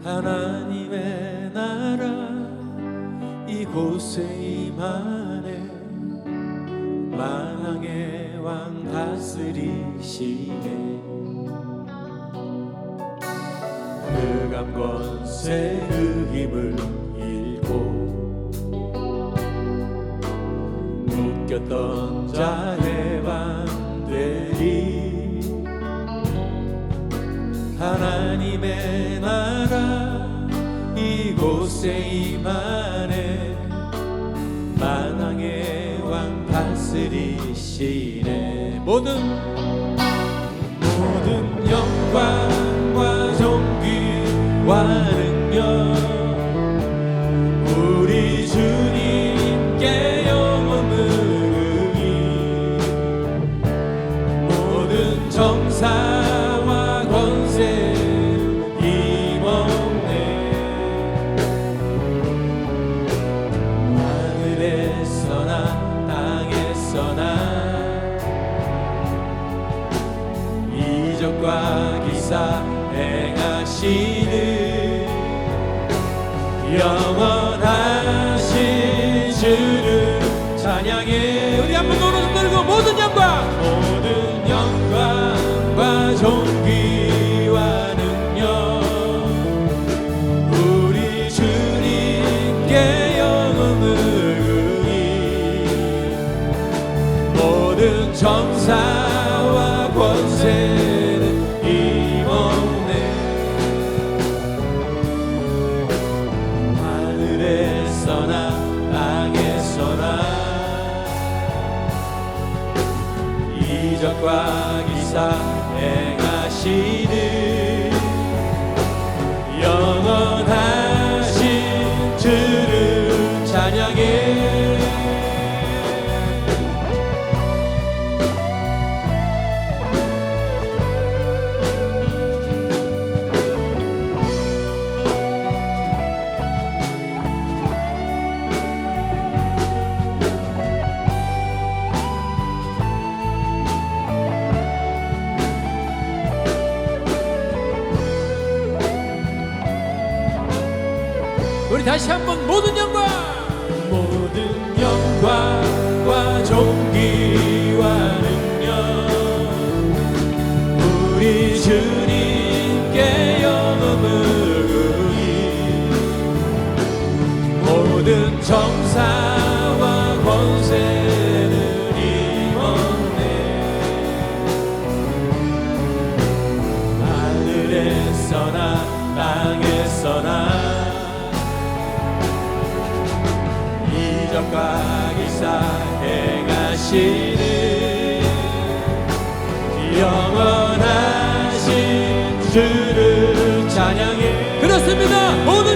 하나님의 나라 이곳에 임하네. 만왕의 왕 다스리시네. 그 감권세 그 힘을 잃고 묶였던 자 해방되리. 하나님의 나라 이곳에 임하네. 만왕의 왕 다스리시네. 모든 영광과 존귀와 능력 우리 주님께 영원히. 모든 정사와 권세 힘없네. 하늘에서나 땅에서나 이적과 기사 행하시는 영원하신 주를 찬양해. 우리 한번 노래 들고 모든 영광과 존귀와 능력 우리 주님께 영원히. 모든 정사와 권세는 힘없네. 하늘에서나 땅에서나 이적과 기사 행하시는 영원하신 주를 찬양해. 우리 다시 한번 모든 영광과 존귀와 능력 우리 주님께 영원히. 모든 정사와 권세는 힘없네. 하늘에서나 땅에서나 이적과 기사 행하시는 영원하신 주를 찬양해. 그렇습니다. 모든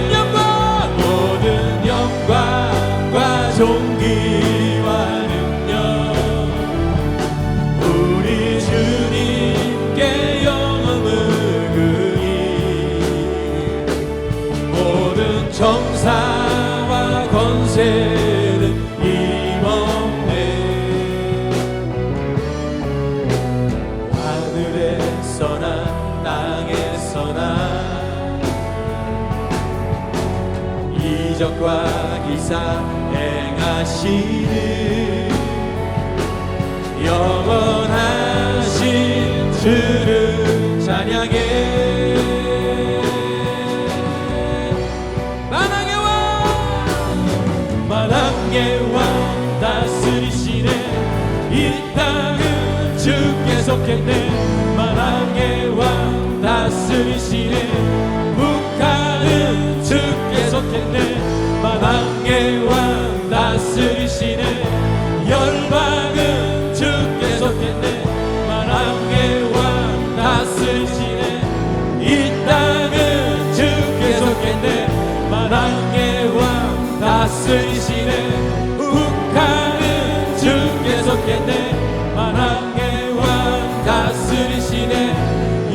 영광과 존귀와 능력 우리 주님께 영원히. 모든 정사와 권세는 힘없네. 하늘에서나 땅에서나 이적과 기사 행하시는 영원하신 주를 찬양해. 만왕의 왕 다스리시네. 이 땅은 주께 속했네. 만왕의 왕 다스리시네. 북한은 주께 속했네. 만왕의 왕 다스리시네. 열방은 주께 속했네. 만왕의 왕 다스리시네. 이 땅은 주께 속했네. 만왕의 왕 다스리시네. 북한은 주께 속했네. 만왕의 왕 다스리시네.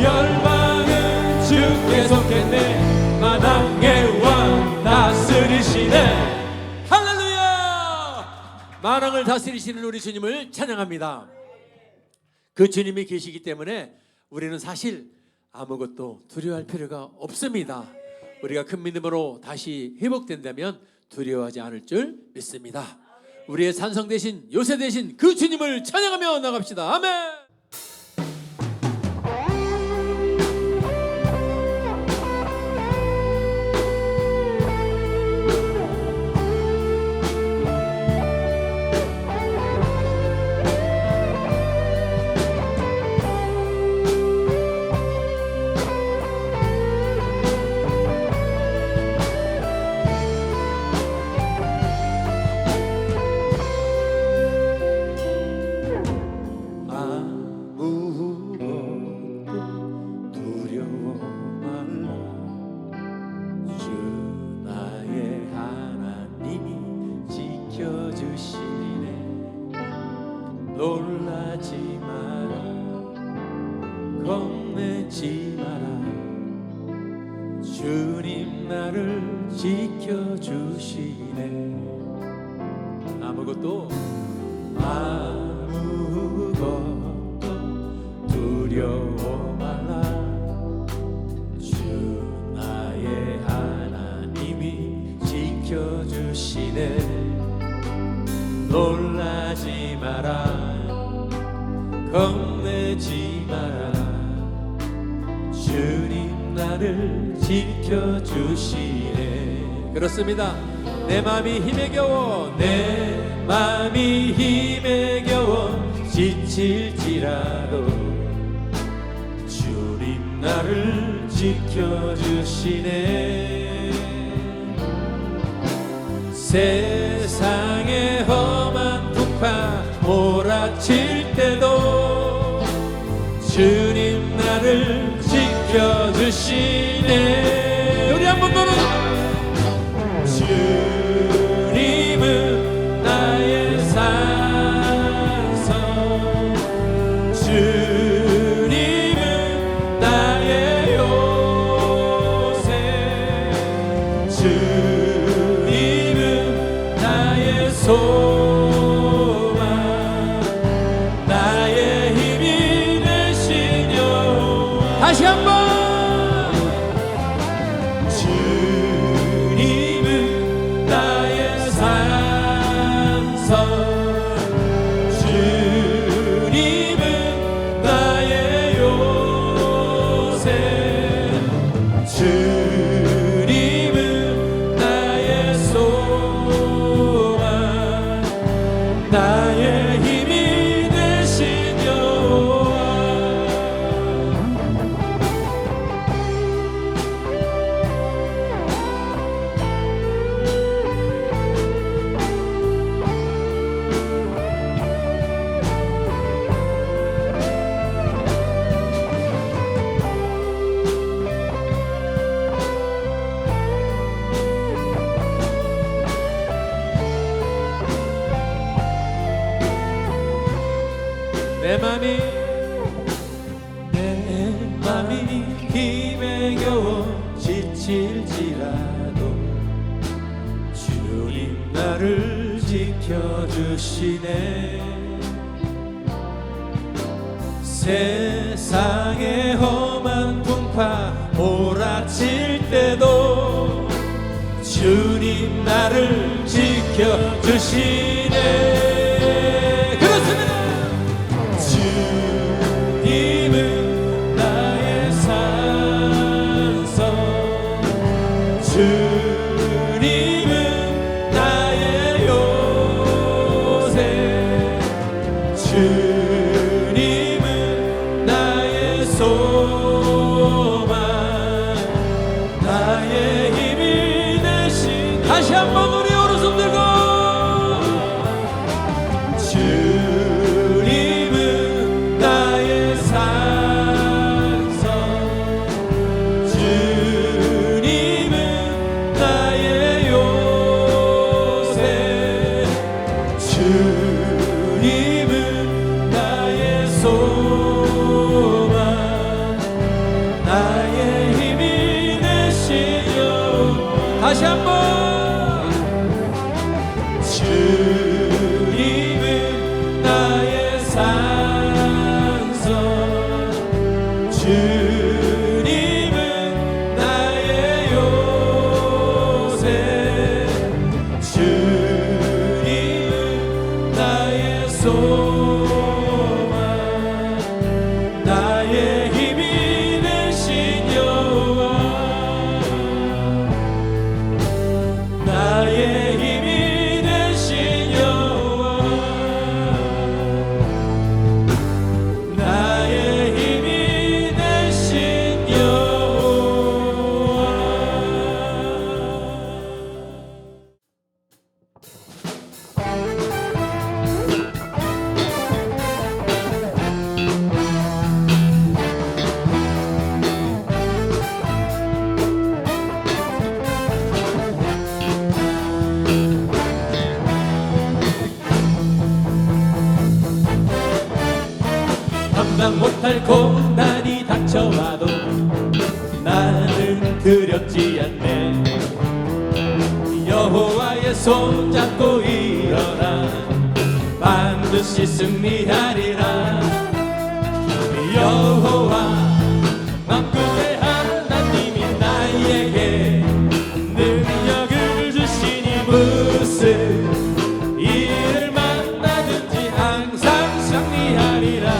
열방은 주께 속했네. 만왕의 왕 다스리시네. 할렐루야. 만왕을 다스리시는 우리 주님을 찬양합니다. 그 주님이 계시기 때문에 우리는 사실 아무것도 두려워할 필요가 없습니다. 우리가 큰 믿음으로 다시 회복된다면 두려워하지 않을 줄 믿습니다. 우리의 산성 대신 요새 대신 그 주님을 찬양하며 나갑시다. 아멘. 놀라지 마라, 겁내지 마라. 주님 나를 지켜주시네. 아무것도 두려워 말라. 주 나의 하나님이 지켜주시네. 놀라지 마라, 겁내지 마라. 주님 나를 지켜주시네. 그렇습니다. 내 마음이 힘에 겨워 내 마음이 힘에 겨워 지칠지라도 주님 나를 지켜주시네. 세상의 험한 풍파 몰아칠 때도 주님 나를 지켜주시네. 우리 한번 더는 주님은 나의 산성, 주님은 나의 요새, 주님은 나의 소망, 나의 힘이 되신 여호와. 다시 한번 주님은 나의 산성, 주님은 나의 요새, 주님은 나의 소망, 나의 힘이 되신 여호와. 내 맘이 힘에 겨워 지칠지라도 주님 나를 지켜주시네. 세상의 험한 풍파 몰아칠 때도 주님 나를 지켜주시네. 주님은 나의 산성, 주님은 나의 요새, 주님은 나의 소망, 나의 힘이 되신. 다시 한번 우리 오른손 들고 주님은 나의 산성, 주님은 나의 요새, 주님은 나의 소망, 나의 힘이 되신 여호와. 다시 한번 주님은 나의 산성, 주님은 두렵지 않네. 여호와의 손잡고 일어나 반드시 승리하리라. 여호와 만군의 하나님이 나에게 능력을 주시니 무슨 일을 만나든지 항상 승리하리라.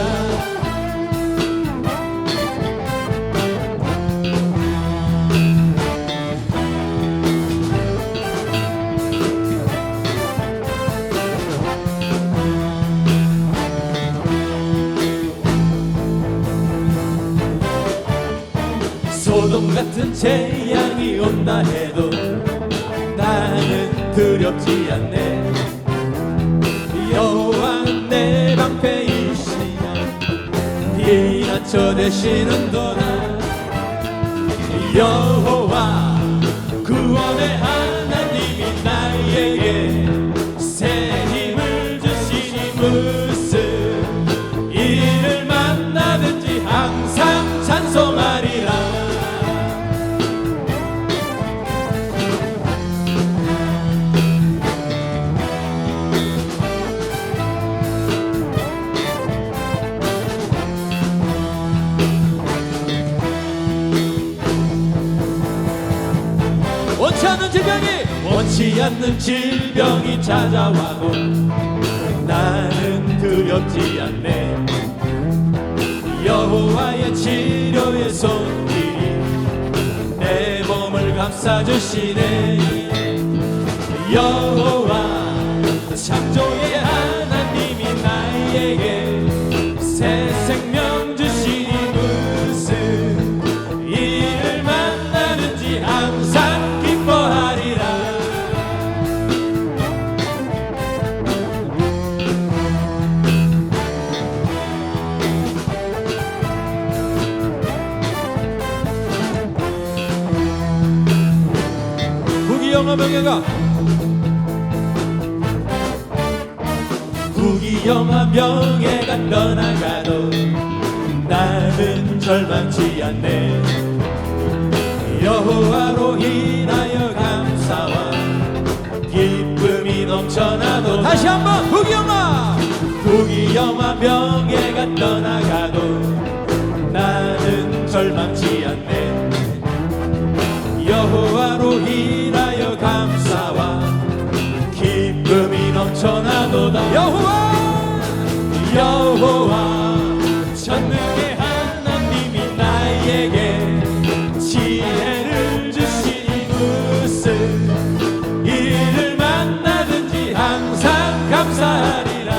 소돔 같은 재앙이 온다 해도 나는 두렵지 않네. 여호와 내 방패이시냐 피난처 되시는도다. 여호와 구원의 하나님이 나에게 새 힘을 주시니 무슨 일을 만나든지 항상 찬송하리라. 원치 않는 질병이 찾아와도 나는 두렵지 않네. 여호와의 치료의 손길이 내 몸을 감싸주시네. 여호와 창조의 하나님이 나에게 새 생명 주시니 무슨 일을 만나든지 항상 기뻐하리라. 부귀영화 명예가 부귀영화 명예가 떠나가도 나는 절망치 않네. 여호와로 인하여 감사와 기쁨이 넘쳐나도 다시 한번 부귀영화 명예가 떠나가도 나는 절망치 않네. 여호와로 인하여 감사와 기쁨이 넘쳐나도다. 여호와 전능의 하나님이 나에게 지혜를 주시니 무슨 일을 만나든지 항상 감사하리라.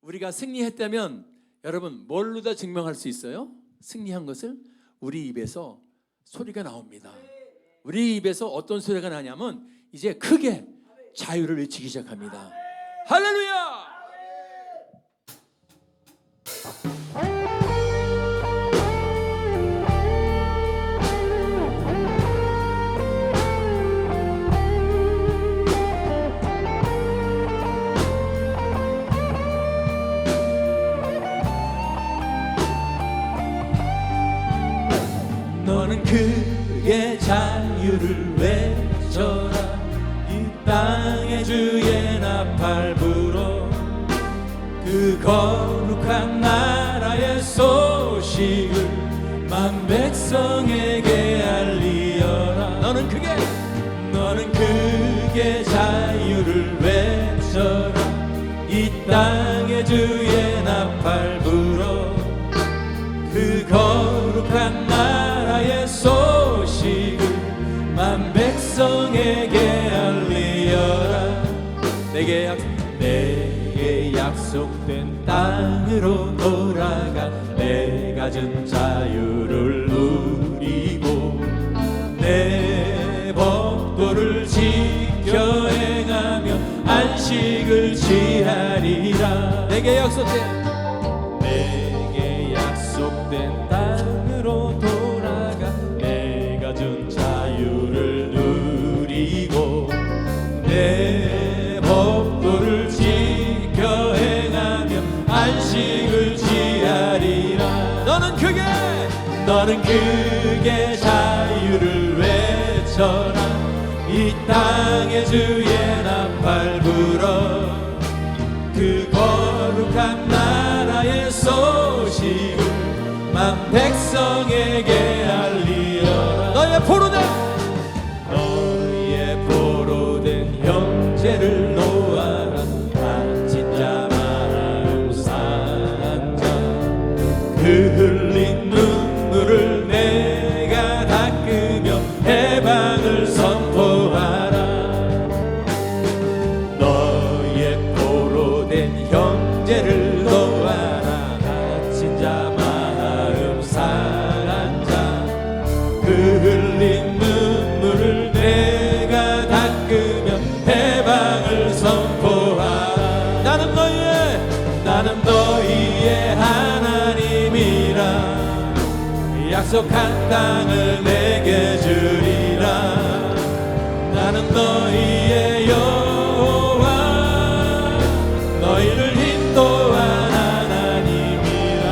우리가 승리했다면 여러분 뭘로 다 증명할 수 있어요? 승리한 것을 우리 입에서 소리가 나옵니다. 우리 입에서 어떤 소리가 나냐면 이제 크게 자유를 외치기 시작합니다. 할렐루야! 너는 크게 자유를 외쳐라. 이 땅의 주의 나팔 불어 그 거룩한 나라의 소식을 만 백성에게 알리어라. 너는 크게 자유를 외쳐라. 이 땅의 주의 나팔 불어 그 거룩한 나라의 소식을 만 백성에게 알리어라. 내게 약속된 땅으로 돌아가 내 가진 자유를 누리고 내 법도를 지켜 행하며 안식을 취하리라. 내게 약속된 땅으로 돌아가 너는 크게 자유를 외쳐라. 이 땅에 주의 나팔 불어 그 거룩한 나라의 소식을 만 백성에게 알리어라. 너의 포로된 형제를 놓아라. 다친 자 마음 상한 자 그 흘린 눈물을 내가 닦으며 해방을 선포하라. 너의 포로된 형제를 놓아라. 다친 자 마음 상한 자 그 흘린 눈물을 내가 닦으며 해방을 선포하라. 나는 너희의 하나님이라. 약속한 땅을 내게 주리라. 나는 너희의 여호와 너희를 인도한 하나님이라.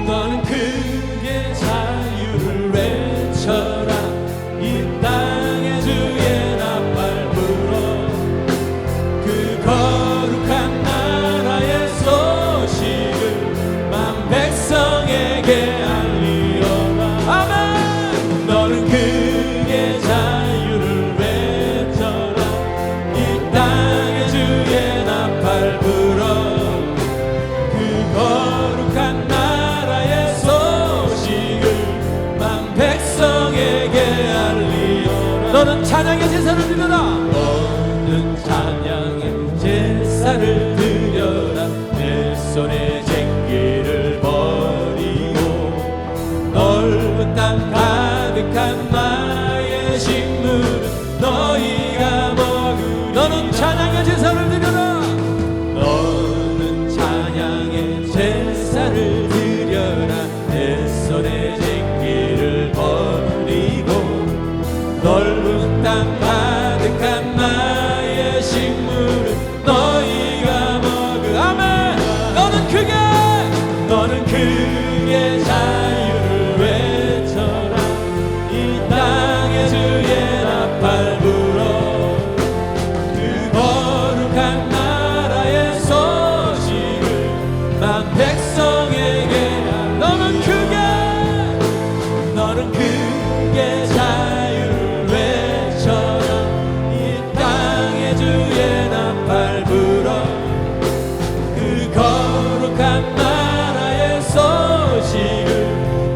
너는 크게 자유를 외쳐라. 이 땅에 주의 나팔 불어 그 거룩한 나라의 소식을 만 백성에게 알리어라. 아멘. 너는 크게 자유를 외쳐라. 이 땅에 주의 나팔 불어 그 거룩한 나라의 소식을 만 백성에게 알리어라. 너는 찬양의 제사를 드려라. 너는 찬양의 제사를 드려라. 내 손에 쟁기를 버리고 넓은 땅 가득한 나의 식물은 너희가 먹으리. 너는 찬양의 제사를 드려라. 너는 찬양의 제사를 드려라. 내 손에 쟁기를 버리고 넓은 땅 가득한 나의 식물은 너희가 먹으리. 아멘. 너는 크게 자유를 외쳐라. 이 땅에 주의 나팔 불어 그 거룩한 나라의 소식을 만 백성에게 너는 크게 자유를 외쳐라. 이 땅에 주의 나팔 불어 그 거룩한 나라의 소식을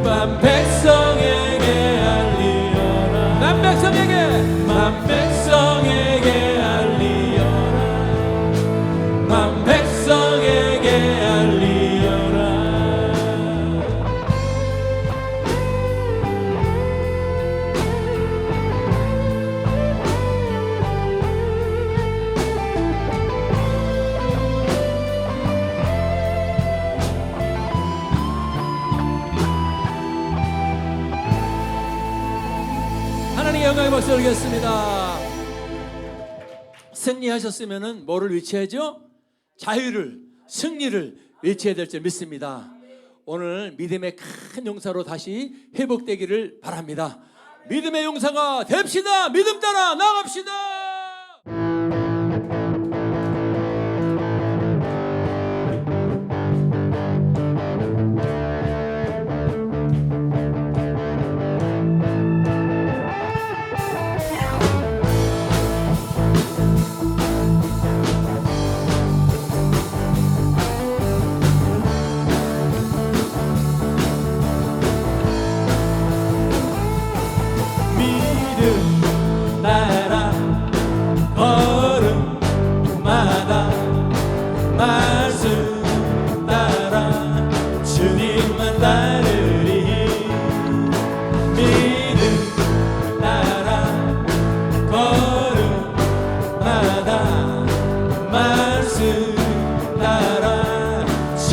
만 백성에게 알리어라. 난 백성에게 만 백성에게 알리어라. 만 백성에게 알리어라. 하나님의 영광의 박수 올리겠습니다. 승리하셨으면은 뭐를 위치하죠? 자유를, 승리를 위치해야 될 줄 믿습니다. 오늘 믿음의 큰 용사로 다시 회복되기를 바랍니다. 믿음의 용사가 됩시다. 믿음 따라 나갑시다. 믿음 따라 걸음마다 말씀 따라 주님만 따르리. 믿음 따라 걸음마다 말씀 따라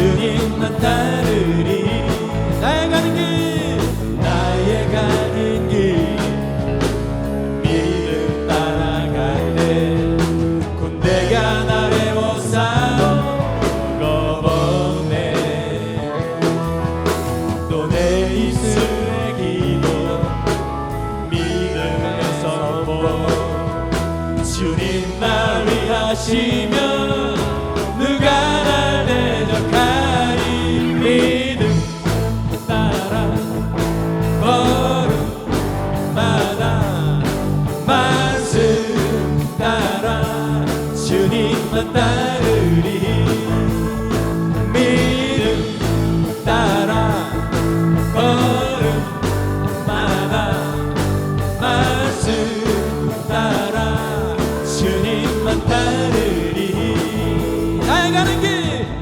주님만 따르리. 나의 가는 길 믿음 따라갈 때 군대가 나를 못 싸먹어보네. 또 내 입술의 기도 믿음의 선포. 주님 날 위하시면 누가 날 대적하리. 믿음 따라 걸음마다 말씀 따라 주님만 따르리. 믿음 따라 걸음마다 말씀 따라 주님만 따르리.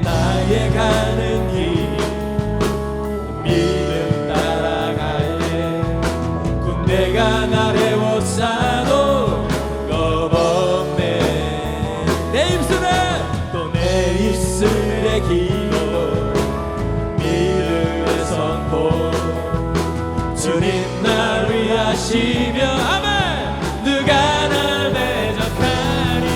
나의 가는 길 믿음 따라갈래. 군대가 나를 못 사도 겁없네. 또 내 입술에 기도 믿음의 선포. 주님 날 위하시며 아멘. 누가 날 대적하리.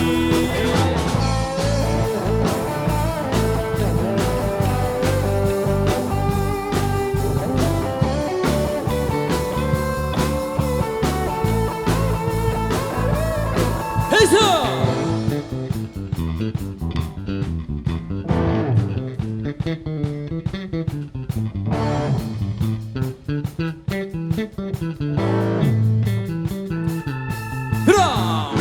해서 들어.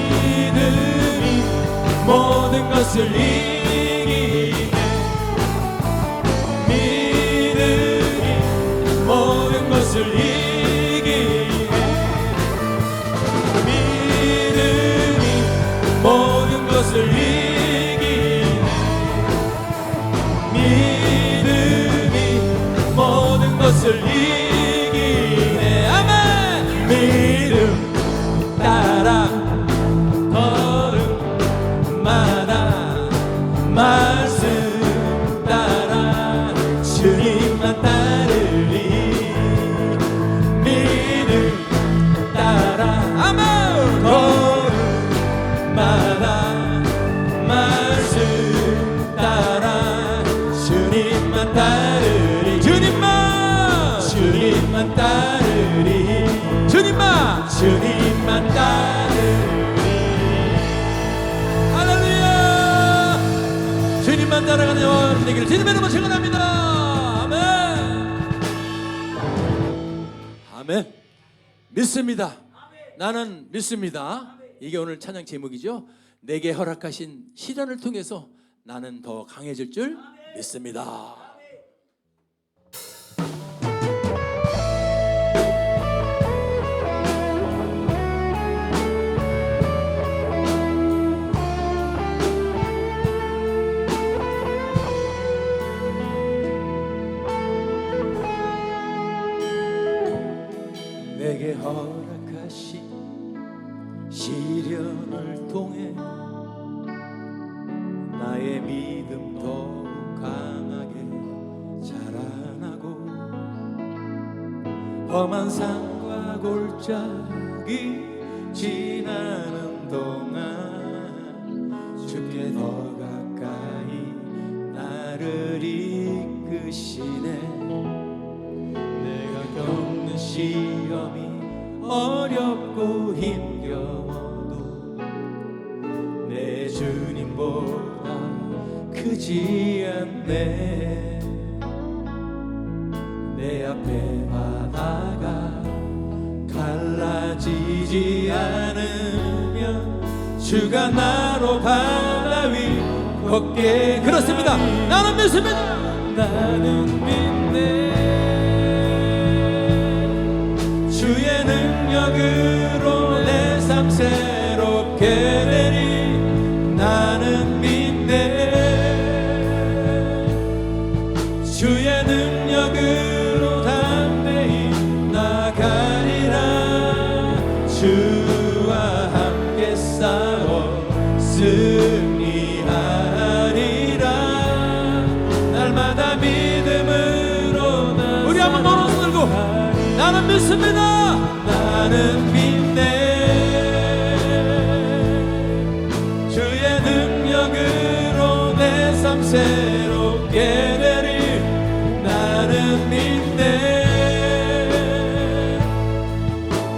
믿음이 모든 것을 이기네. 믿음이 모든 것을 이기네. 믿음이 모든 것을 이기네. 믿음이 모든 것을 이기네. 아멘. 믿음 따라 걸음마다 말씀 따라 주님만 따르리. 믿음 따라 아멘. 걸음마다 말씀 따라 주님만 따르리. 주님만 따르리. 주님만 따르리. 할렐루야. 주님만 따라가는 여러분 되기를 주님의 이름으로 축원합니다. 아멘. 아멘. 믿습니다. 나는 믿습니다. 이게 오늘 찬양 제목이죠. 내게 허락하신 시련을 통해서 나는 더 강해질 줄 믿습니다. 내게 허락하신 시련을 통해 나의 믿음 더욱 강하게 자라나고 험한 산과 골짜기 지나는 동안 주께 더 가까이 나를 이끄시네. 내가 겪는 시험이 어렵고 힘겨워도 내 주님보다 크지 않네. 내 앞에 바다가 갈라지지 않으면 주가 나로 바다 위 걷게. 그렇습니다. 나는 믿습니다. 나는 믿네. 능력으로 내 삶 새롭게 되리 나는 믿네. 주의 능력으로 담대히 나가리라. 주와 함께 싸워 승리하리라. 날마다 믿음으로 나 우리 한번 너로 손 들고 나는 믿습니다. 나는 믿네. 주의 능력으로 내 삶 새롭게 되리 나는 믿네.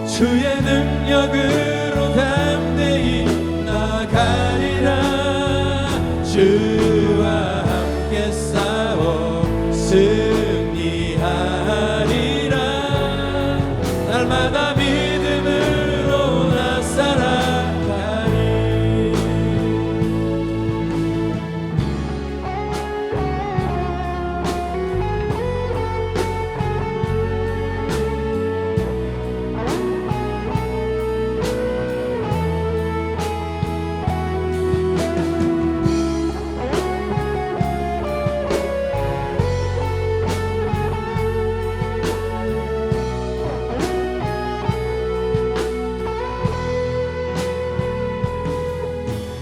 주의 능력으로 담대히 나가리라. 주와 함께 싸워 승리하리라. 날마다 믿음으로 나 살아가리.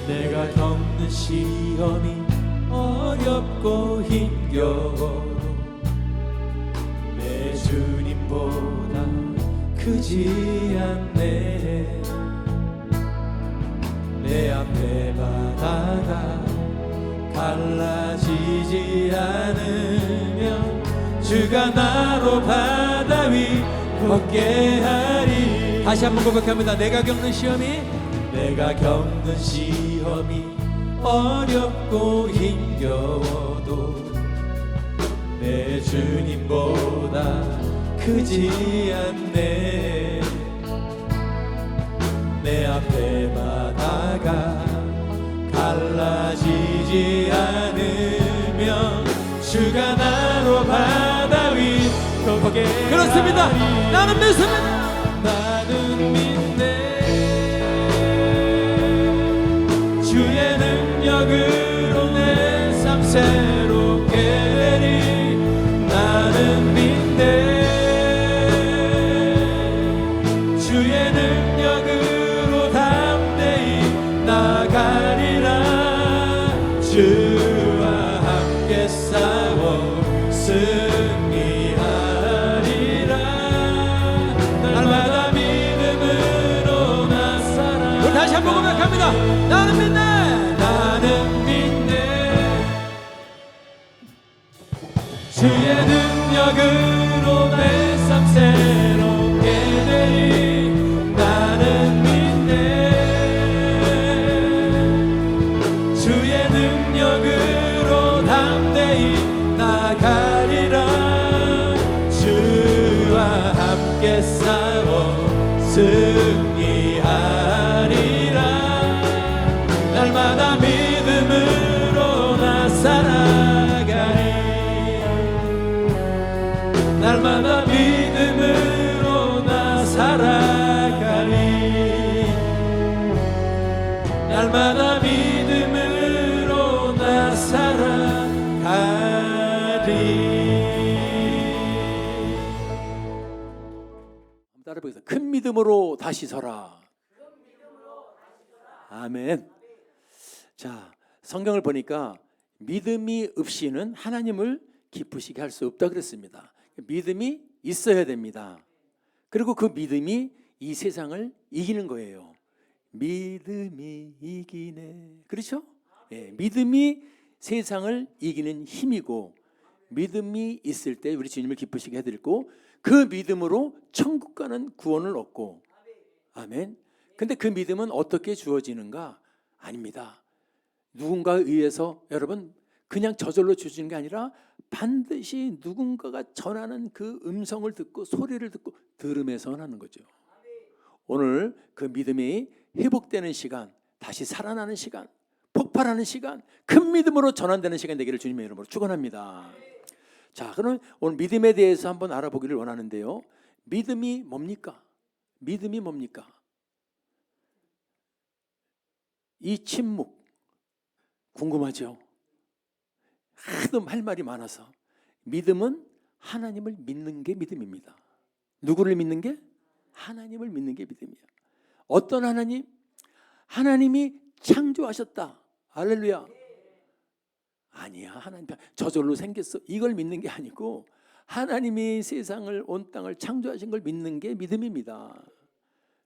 내가 겪는 시험이 어렵고 힘겨워도 내 주님보다 크지 않네. 내 앞에 바다가 갈라지지 않으면 주가 나로 바다 위 걷게 하리. 다시 한번 고백합니다. 내가 겪는 시험이 어렵고 힘겨워도 내 주님보다 크지 않네. 내 앞에 바다가 갈라지지 않으면 주가 나로 바다 위 걷게 그렇습니다. 하리. 나는 믿습니다. 나는 믿네. 주의 능력으로 내 삶 새롭게 되리 나는 믿네. 주의 능력으로 담대히 나가리라. 주와 함께 싸워 승리하리라. 날마다 믿음으로 나 살아. 우리 다시 한번 고백합니다. 나는 믿네. 나는 믿네. 주의 능력으로 내 삶 새롭게 되리 나는 믿네. 주의 능력으로 담대히 나가리라. 주와 함께 싸워 승리하리라. 날마다 믿음으로 나 살아가리. 날마다 믿음으로 나 살아가리. 날마다 믿음으로 나 살아가리. 따라 보겠습니다. 큰 믿음으로 다시 서라. 아멘. 자, 성경을 보니까 믿음이 없이는 하나님을 기쁘시게 할 수 없다 그랬습니다. 믿음이 있어야 됩니다. 그리고 그 믿음이 이 세상을 이기는 거예요. 믿음이 이기네. 그렇죠? 예, 믿음이 세상을 이기는 힘이고, 믿음이 있을 때 우리 주님을 기쁘시게 해드리고, 그 믿음으로 천국 가는 구원을 얻고. 아멘. 근데 그 믿음은 어떻게 주어지는가? 아닙니다. 누군가에 의해서 여러분 그냥 저절로 주어지는 게 아니라 반드시 누군가가 전하는 그 음성을 듣고 소리를 듣고 들음에서 하는 거죠. 오늘 그 믿음이 회복되는 시간, 다시 살아나는 시간, 폭발하는 시간, 큰 믿음으로 전환되는 시간 되기를 주님의 이름으로 축원합니다. 자, 그럼 오늘 믿음에 대해서 한번 알아보기를 원하는데요. 믿음이 뭡니까? 믿음이 뭡니까? 이 침묵 궁금하죠? 하도 할 말이 많아서. 믿음은 하나님을 믿는 게 믿음입니다. 누구를 믿는 게? 하나님을 믿는 게 믿음이에요. 어떤 하나님? 하나님이 창조하셨다. 할렐루야. 아니야, 하나님 저절로 생겼어. 이걸 믿는 게 아니고 하나님이 세상을, 온 땅을 창조하신 걸 믿는 게 믿음입니다.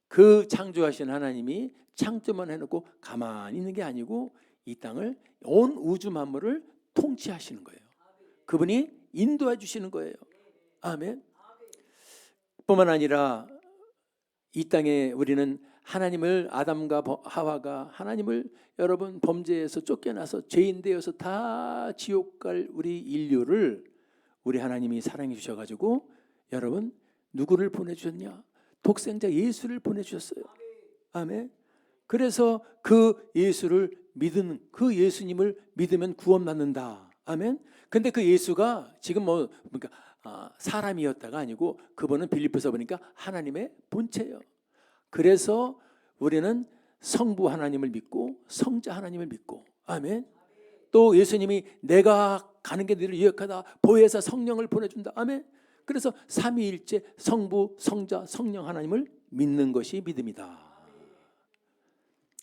그 창조하신 하나님이 창조만 해놓고 가만히 있는 게 아니고 이 땅을, 온 우주 만물을 통치하시는 거예요. 그분이 인도해 주시는 거예요. 아멘. 뿐만 아니라 이 땅에 우리는 하나님을, 아담과 하와가 하나님을 여러분 범죄에서 쫓겨나서 죄인 되어서 다 지옥 갈 우리 인류를 우리 하나님이 사랑해 주셔가지고 여러분 누구를 보내주셨냐? 독생자 예수를 보내주셨어요. 아멘. 그래서 그 예수를 믿는, 그 예수님을 믿으면 구원 받는다. 아멘. 근데 그 예수가 지금 그러니까 사람이었다가 아니고 그분은 빌립보서 보니까 하나님의 본체예요. 그래서 우리는 성부 하나님을 믿고 성자 하나님을 믿고, 아멘. 또 예수님이 내가 가는 게 너를 유익하다, 보혜사 성령을 보내준다. 아멘. 그래서 삼위일체 성부, 성자, 성령 하나님을 믿는 것이 믿음이다.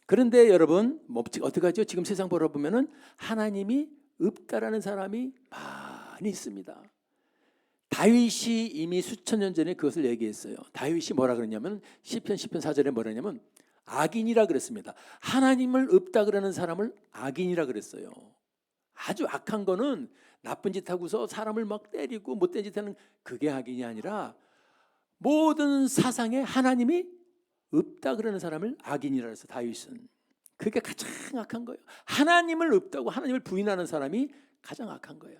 그런데 여러분 어떻게 하죠? 지금 세상 보면은 하나님이 없다라는 사람이 많이 있습니다. 다윗이 이미 수천 년 전에 그것을 얘기했어요. 다윗이 뭐라 그랬냐면 시편 10편 4절에 뭐라냐면 악인이라 그랬습니다. 하나님을 없다 그러는 사람을 악인이라 그랬어요. 아주 악한 거는 나쁜 짓 하고서 사람을 막 때리고 못된 짓 하는 그게 악인이 아니라 모든 사상에 하나님이 없다 그러는 사람을 악인이라 해서 다윗은 그게 가장 악한 거예요. 하나님을 없다고 하나님을 부인하는 사람이 가장 악한 거예요.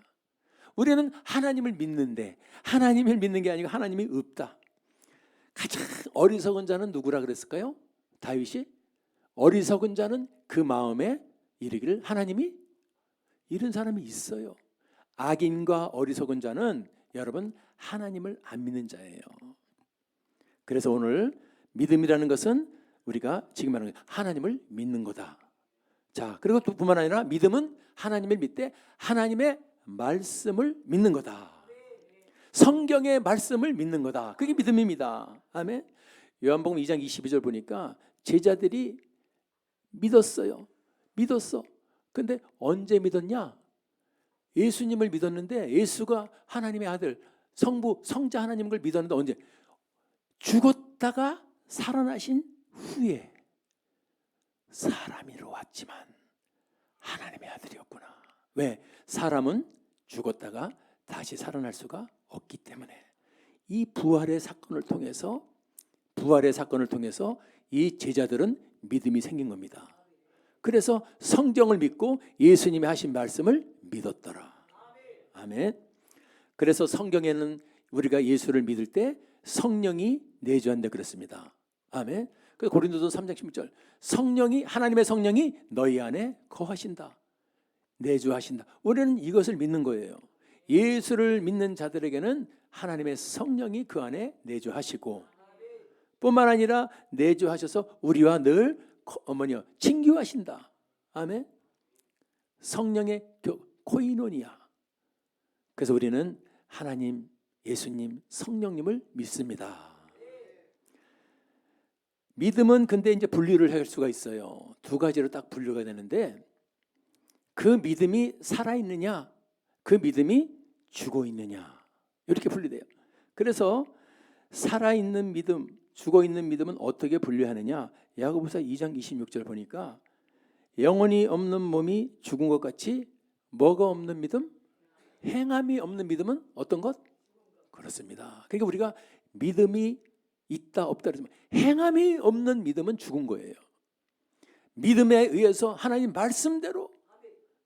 우리는 하나님을 믿는데 하나님을 믿는 게 아니고 하나님이 없다. 가장 어리석은 자는 누구라 그랬을까요? 다윗이 어리석은 자는 그 마음에 이르기를 하나님이, 이런 사람이 있어요. 악인과 어리석은 자는 여러분 하나님을 안 믿는 자예요. 그래서 오늘 믿음이라는 것은 우리가 지금 말하는 하나님을 믿는 거다. 자, 그리고 또 뿐만 아니라 믿음은 하나님을 믿되 하나님의 말씀을 믿는 거다. 성경의 말씀을 믿는 거다. 그게 믿음입니다. 아멘. 요한복음 2장 22절 보니까 제자들이 믿었어요. 믿었어. 근데 언제 믿었냐? 예수님을 믿었는데 예수가 하나님의 아들, 성부, 성자 하나님인 걸 믿었는데 언제? 죽었다가 살아나신 후에 사람이로 왔지만 하나님의 아들이었구나. 왜? 사람은 죽었다가 다시 살아날 수가 없기 때문에 이 부활의 사건을 통해서 이 제자들은 믿음이 생긴 겁니다. 그래서 성경을 믿고 예수님이 하신 말씀을 믿었더라. 아멘. 그래서 성경에는 우리가 예수를 믿을 때 성령이 내주한다 그랬습니다. 아멘. 그래서 고린도서 3장 16절 성령이, 하나님의 성령이 너희 안에 거하신다, 내주하신다. 우리는 이것을 믿는 거예요. 예수를 믿는 자들에게는 하나님의 성령이 그 안에 내주하시고 뿐만 아니라 내주하셔서 우리와 늘 친교하신다. 아멘. 성령의 코이노니아. 그래서 우리는 하나님, 예수님, 성령님을 믿습니다. 믿음은 근데 이제 분류를 할 수가 있어요. 두 가지로 딱 분류가 되는데 그 믿음이 살아있느냐, 그 믿음이 죽어있느냐, 이렇게 분류돼요. 그래서 살아있는 믿음, 죽어있는 믿음은 어떻게 분류하느냐? 야고보서 2장 26절 보니까 영혼이 없는 몸이 죽은 것 같이 뭐가 없는 믿음? 행함이 없는 믿음은 어떤 것? 그렇습니다. 그러니까 우리가 믿음이 있다 없다 그러지만 행함이 없는 믿음은 죽은 거예요. 믿음에 의해서 하나님 말씀대로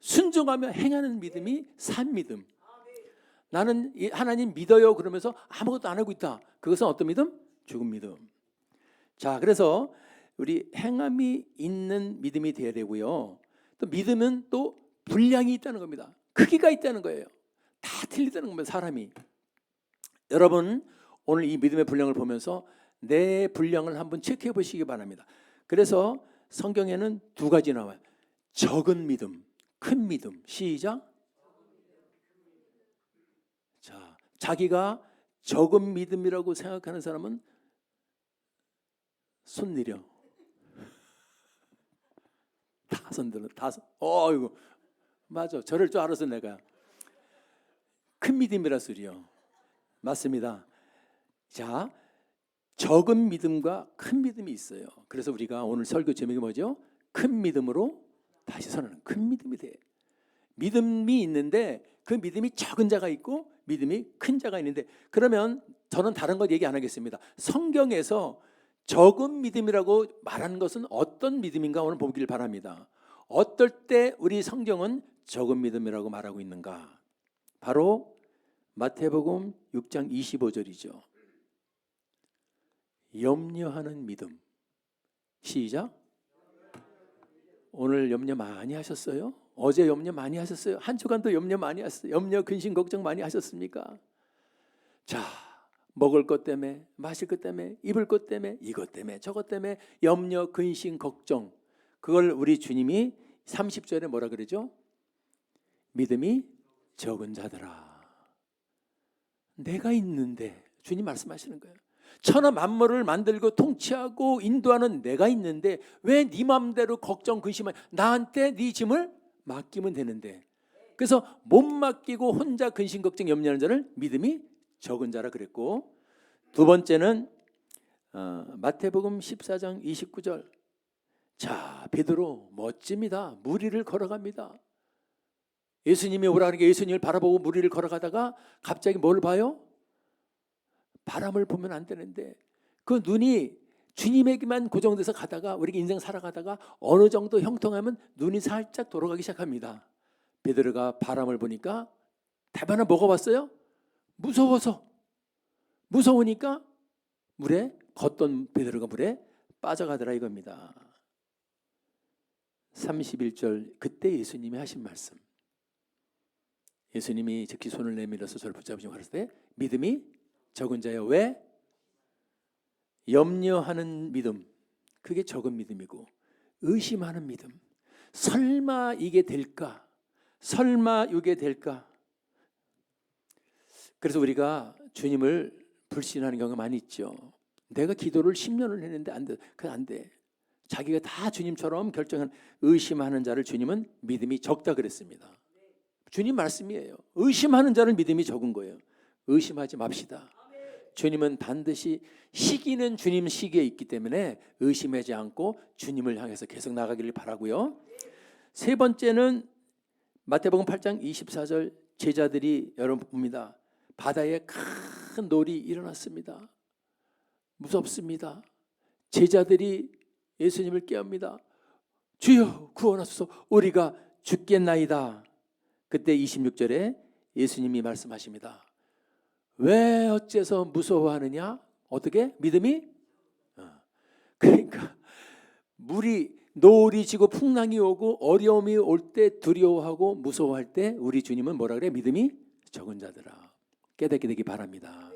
순종하며 행하는 믿음이 산 믿음. 나는 하나님 믿어요 그러면서 아무것도 안 하고 있다. 그것은 어떤 믿음? 죽은 믿음. 자, 그래서 우리 행함이 있는 믿음이 되어야 되고요. 또 믿음은 또 분량이 있다는 겁니다. 크기가 있다는 거예요. 다 틀리다는 겁니다. 사람이. 여러분 오늘 이 믿음의 분량을 보면서 내 분량을 한번 체크해 보시기 바랍니다. 그래서 성경에는 두 가지 나와요. 적은 믿음, 큰 믿음. 시작. 자, 자기가 적은 믿음이라고 생각하는 사람은 손 내려. 다 손들어. 다 손. 이거 맞아. 저럴 줄 알았어 내가. 큰 믿음이라 소리요. 맞습니다. 자, 적은 믿음과 큰 믿음이 있어요. 그래서 우리가 오늘 설교 제목이 뭐죠? 큰 믿음으로 다시 선하는. 큰 믿음이 돼. 믿음이 있는데 그 믿음이 적은 자가 있고 믿음이 큰 자가 있는데, 그러면 저는 다른 것 얘기 안 하겠습니다. 성경에서 적은 믿음이라고 말하는 것은 어떤 믿음인가 오늘 보길 바랍니다. 어떨 때 우리 성경은 적은 믿음이라고 말하고 있는가? 바로 마태복음 6장 25절이죠. 염려하는 믿음. 시작. 오늘 염려 많이 하셨어요? 어제 염려 많이 하셨어요? 한 주간도 염려 많이 하셨어요? 염려, 근심, 걱정 많이 하셨습니까? 자, 먹을 것 때문에, 마실 것 때문에, 입을 것 때문에, 이것 때문에, 저것 때문에 염려, 근심, 걱정. 그걸 우리 주님이 30절에 뭐라 그러죠? 믿음이 적은 자들아. 내가 있는데, 주님 말씀하시는 거예요. 천하 만물을 만들고 통치하고 인도하는 내가 있는데 왜 네 마음대로 걱정, 근심하냐? 나한테 네 짐을 맡기면 되는데. 그래서 못 맡기고 혼자 근심, 걱정, 염려하는 자를 믿음이 적은 자라 그랬고, 두 번째는 마태복음 14장 29절. 자, 베드로 멋집니다. 무리를 걸어갑니다. 예수님이 오라는 게 예수님을 바라보고 무리를 걸어가다가 갑자기 뭘 봐요? 바람을 보면 안 되는데 그 눈이 주님에게만 고정돼서 가다가 우리가 인생 살아가다가 어느 정도 형통하면 눈이 살짝 돌아가기 시작합니다. 베드로가 바람을 보니까 대바나 뭐가 왔어요? 무서우니까 물에 걷던 베드로가 물에 빠져가더라 이겁니다. 31절 그때 예수님이 하신 말씀. 예수님이 즉시 손을 내밀어서 저를 붙잡으시고 하셨을 때 믿음이 적은 자여. 왜? 염려하는 믿음, 그게 적은 믿음이고, 의심하는 믿음, 설마 이게 될까? 설마 이게 될까? 그래서 우리가 주님을 불신하는 경우가 많이 있죠. 내가 기도를 10년을 했는데 안 돼. 그건 안 돼. 자기가 다 주님처럼 결정한, 의심하는 자를 주님은 믿음이 적다 그랬습니다. 주님 말씀이에요. 의심하는 자는 믿음이 적은 거예요. 의심하지 맙시다. 주님은 반드시, 시기는 주님 시기에 있기 때문에 의심하지 않고 주님을 향해서 계속 나가기를 바라고요. 세 번째는 마태복음 8장 24절. 제자들이 여러분 봅니다. 바다에 큰 놀이 일어났습니다. 무섭습니다. 제자들이 예수님을 깨웁니다. 주여 구원하소서, 우리가 죽겠나이다. 그때 26절에 예수님이 말씀하십니다. 왜 어째서 무서워하느냐? 어떻게? 믿음이? 그러니까 노을이 지고 풍랑이 오고 어려움이 올 때 두려워하고 무서워할 때 우리 주님은 뭐라 그래? 믿음이 적은 자들아. 깨닫게 되기 바랍니다.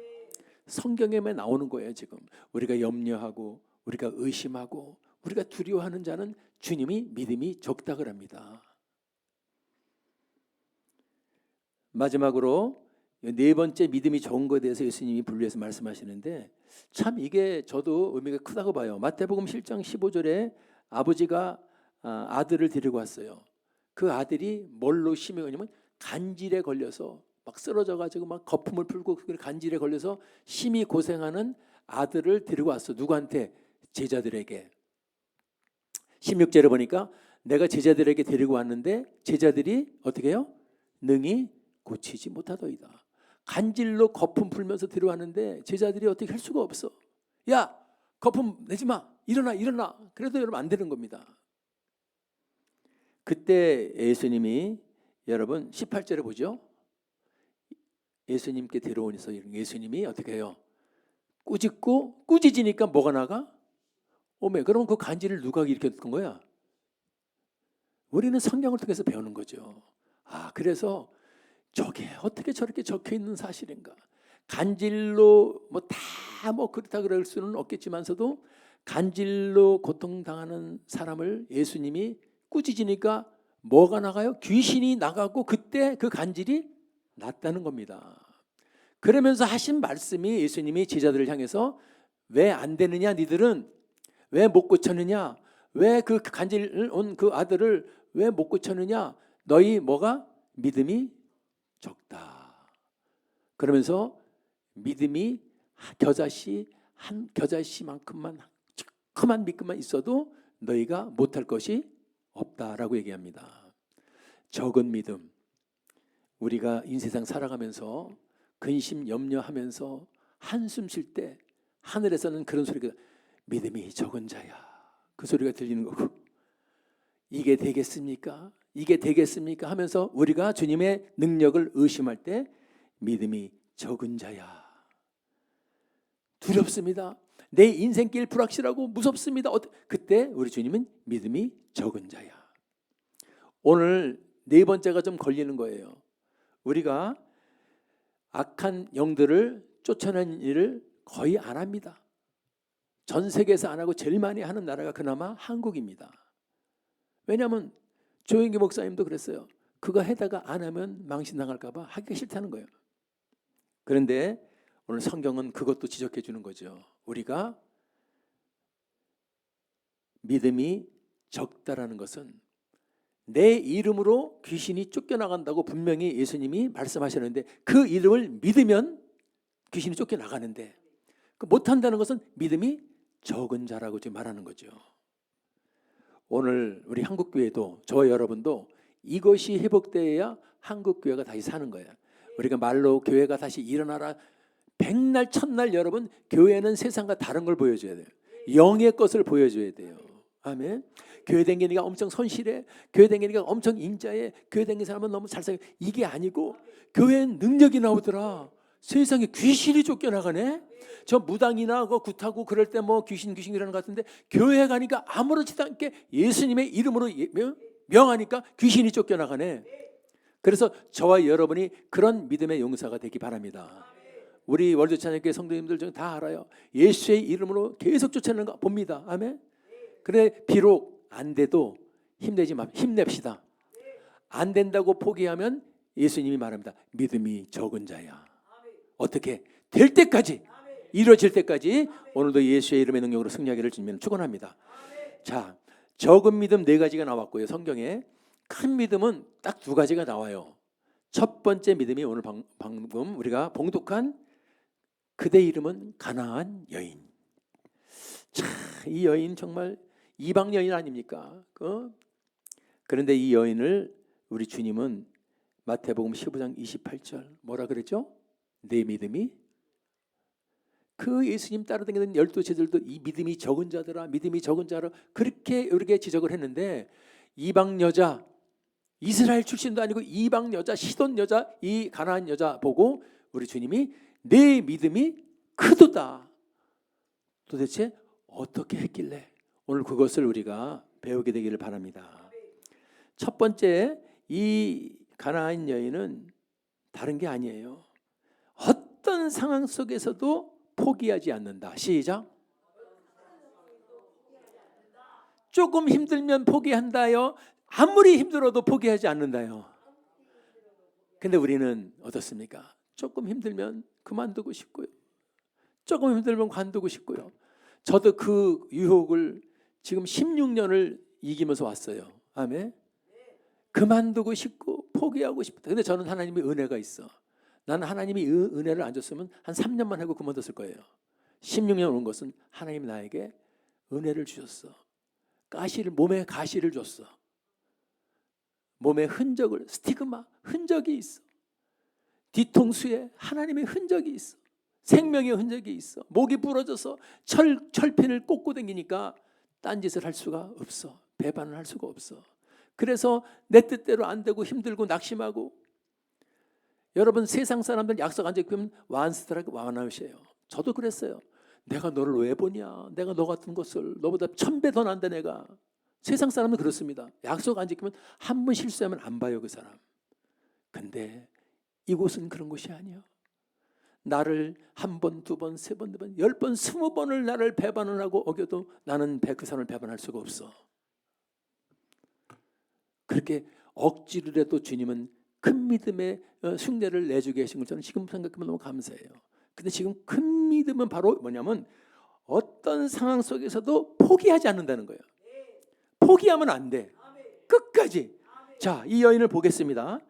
성경에만 나오는 거예요. 지금 우리가 염려하고 우리가 의심하고 우리가 두려워하는 자는 주님이 믿음이 적다 그럽니다. 마지막으로 네 번째 믿음이 적은 것에 대해서 예수님이 분류해서 말씀하시는데, 참 이게 저도 의미가 크다고 봐요. 마태복음 7장 15절에 아버지가 아들을 데리고 왔어요. 그 아들이 뭘로 심히 걸리면 간질에 걸려서 막 쓰러져 가지고 막 거품을 풀고 간질에 걸려서 심히 고생하는 아들을 데리고 왔어. 누구한테? 제자들에게. 16절에 보니까 내가 제자들에게 데리고 왔는데 제자들이 어떻게 해요? 능히 고치지 못하더이다. 간질로 거품 풀면서 데려왔는데 제자들이 어떻게 할 수가 없어. 야, 거품 내지 마. 일어나. 그래도 여러분 안 되는 겁니다. 그때 예수님이, 여러분 18절에 보죠. 예수님께 데려오면서 예수님이 어떻게 해요? 꾸짖고, 꾸짖으니까 뭐가 나가? 오메. 그럼 그 간질을 누가 일으켰던 거야? 우리는 성경을 통해서 배우는 거죠. 그래서 저게 어떻게 저렇게 적혀 있는 사실인가? 간질로 뭐 다 뭐 그렇다 그럴 수는 없겠지만서도 간질로 고통당하는 사람을 예수님이 꾸짖으니까 뭐가 나가요? 귀신이 나가고 그때 그 간질이 낫다는 겁니다. 그러면서 하신 말씀이 예수님이 제자들을 향해서 왜 안 되느냐 니들은 왜 못 고쳤느냐 왜 그 간질 온 그 아들을 왜 못 고쳤느냐 너희 뭐가 믿음이 적다. 그러면서 믿음이 한 겨자씨만큼만 조그만 믿음만 있어도 너희가 못할 것이 없다라고 얘기합니다. 적은 믿음. 우리가 인세상 살아가면서 근심 염려하면서 한숨 쉴 때 하늘에서는 그런 소리가 믿음이 적은 자야. 그 소리가 들리는 거고 이게 되겠습니까? 이게 되겠습니까? 하면서 우리가 주님의 능력을 의심할 때 믿음이 적은 자야. 두렵습니다. 내 인생길 불확실하고 무섭습니다. 그때 우리 주님은 믿음이 적은 자야. 오늘 네 번째가 좀 걸리는 거예요. 우리가 악한 영들을 쫓아내는 일을 거의 안 합니다. 전 세계에서 안 하고 제일 많이 하는 나라가 그나마 한국입니다. 왜냐하면 조영기 목사님도 그랬어요. 그거 해다가 안 하면 망신당할까 봐 하기가 싫다는 거예요. 그런데 오늘 성경은 그것도 지적해 주는 거죠. 우리가 믿음이 적다라는 것은 내 이름으로 귀신이 쫓겨나간다고 분명히 예수님이 말씀하셨는데 그 이름을 믿으면 귀신이 쫓겨나가는데 못한다는 것은 믿음이 적은 자라고 지금 말하는 거죠. 오늘 우리 한국교회도 저와 여러분도 이것이 회복되어야 한국교회가 다시 사는 거예요. 우리가 말로 교회가 다시 일어나라 백날 첫날 여러분 교회는 세상과 다른 걸 보여줘야 돼요. 영의 것을 보여줘야 돼요. 아멘. 교회 댕기니까 엄청 선실해. 교회 댕기니까 엄청 인자해. 교회 댕기는 사람은 너무 잘생겨. 이게 아니고 교회엔 능력이 나오더라. 세상에 귀신이 쫓겨나가네. 저 무당이나 그 굿하고 그럴 때 뭐 귀신이라는 것 같은데 교회 가니까 아무렇지도 않게 예수님의 이름으로 명하니까 귀신이 쫓겨나가네. 그래서 저와 여러분이 그런 믿음의 용사가 되기 바랍니다. 우리 월드 찬양교회 성도님들 중 다 알아요. 예수의 이름으로 계속 쫓아내는 거 봅니다. 아멘. 그래 비록 안 돼도 힘냅시다. 안 된다고 포기하면 예수님이 말합니다. 믿음이 적은 자야. 어떻게 될 때까지 이루어질 때까지 오늘도 예수의 이름의 능력으로 승리하기를 주님은 축원합니다. 자, 적은 믿음 네 가지가 나왔고요. 성경에 큰 믿음은 딱 두 가지가 나와요. 첫 번째 믿음이 오늘 방금 우리가 봉독한 그대 이름은 가나안 여인. 자, 이 여인 정말 이방 여인 아닙니까? 그런데 이 여인을 우리 주님은 마태복음 15장 28절 뭐라 그랬죠? 내 믿음이 그 예수님 따라다니는 12제자들도 이 믿음이 적은 자더라, 믿음이 적은 자라 그렇게 우리에게 지적을 했는데 이방 여자, 이스라엘 출신도 아니고 이방 여자, 시돈 여자, 이 가나안 여자 보고 우리 주님이 내 믿음이 크도다. 도대체 어떻게 했길래? 오늘 그것을 우리가 배우게 되기를 바랍니다. 첫 번째, 이 가나안 여인은 다른 게 아니에요. 어떤 상황 속에서도 포기하지 않는다. 시작. 조금 힘들면 포기한다요. 아무리 힘들어도 포기하지 않는다요. 근데 우리는 어떻습니까? 조금 힘들면 그만두고 싶고요. 조금 힘들면 관두고 싶고요. 저도 그 유혹을 지금 16년을 이기면서 왔어요. 아멘. 그만두고 싶고 포기하고 싶다. 근데 저는 하나님의 은혜가 있어. 나는 하나님이 은혜를 안 줬으면 한 3년만 하고 그만뒀을 거예요. 16년 온 것은 하나님이 나에게 은혜를 주셨어. 몸에 가시를 줬어. 몸에 흔적을, 스티그마, 흔적이 있어. 뒤통수에 하나님의 흔적이 있어. 생명의 흔적이 있어. 목이 부러져서 철핀을 꽂고 다니니까 딴짓을 할 수가 없어. 배반을 할 수가 없어. 그래서 내 뜻대로 안 되고 힘들고 낙심하고. 여러분 세상 사람들 약속 안 지키면 완스트라이크 완아웃이에요. 저도 그랬어요. 내가 너를 왜 보냐. 내가 너 같은 것을 너보다 1000배 더 난다 내가. 세상 사람은 그렇습니다. 약속 안 지키면 한 번 실수하면 안 봐요 그 사람. 근데 이곳은 그런 곳이 아니야. 나를 한 번, 두 번, 세 번, 네 번, 10번, 20번을 나를 배반을 하고 어겨도 나는 그 사람을 배반할 수가 없어. 그렇게 억지로라도 주님은 큰 믿음의 흉내를 내주게 하신 걸 저는 지금 생각하면 너무 감사해요. 근데 지금 큰 믿음은 바로 뭐냐면 어떤 상황 속에서도 포기하지 않는다는 거예요. 포기하면 안 돼. 끝까지. 자, 이 여인을 보겠습니다.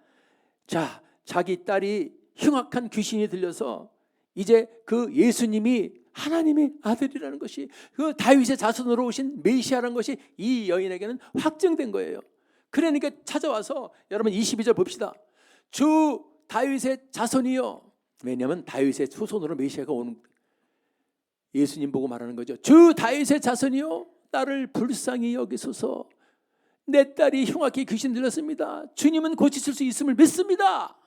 자, 자기 딸이 흉악한 귀신이 들려서 이제 그 예수님이 하나님의 아들이라는 것이, 그 다윗의 자손으로 오신 메시아라는 것이 이 여인에게는 확증된 거예요. 그러니까 찾아와서 여러분 22절 봅시다. 주 다윗의 자손이요. 왜냐하면 다윗의 후손으로 메시아가 오는, 예수님 보고 말하는 거죠. 주 다윗의 자손이요, 딸을 불쌍히 여기소서. 내 딸이 흉악히 귀신 들렸습니다. 주님은 고치실 수 있음을 믿습니다.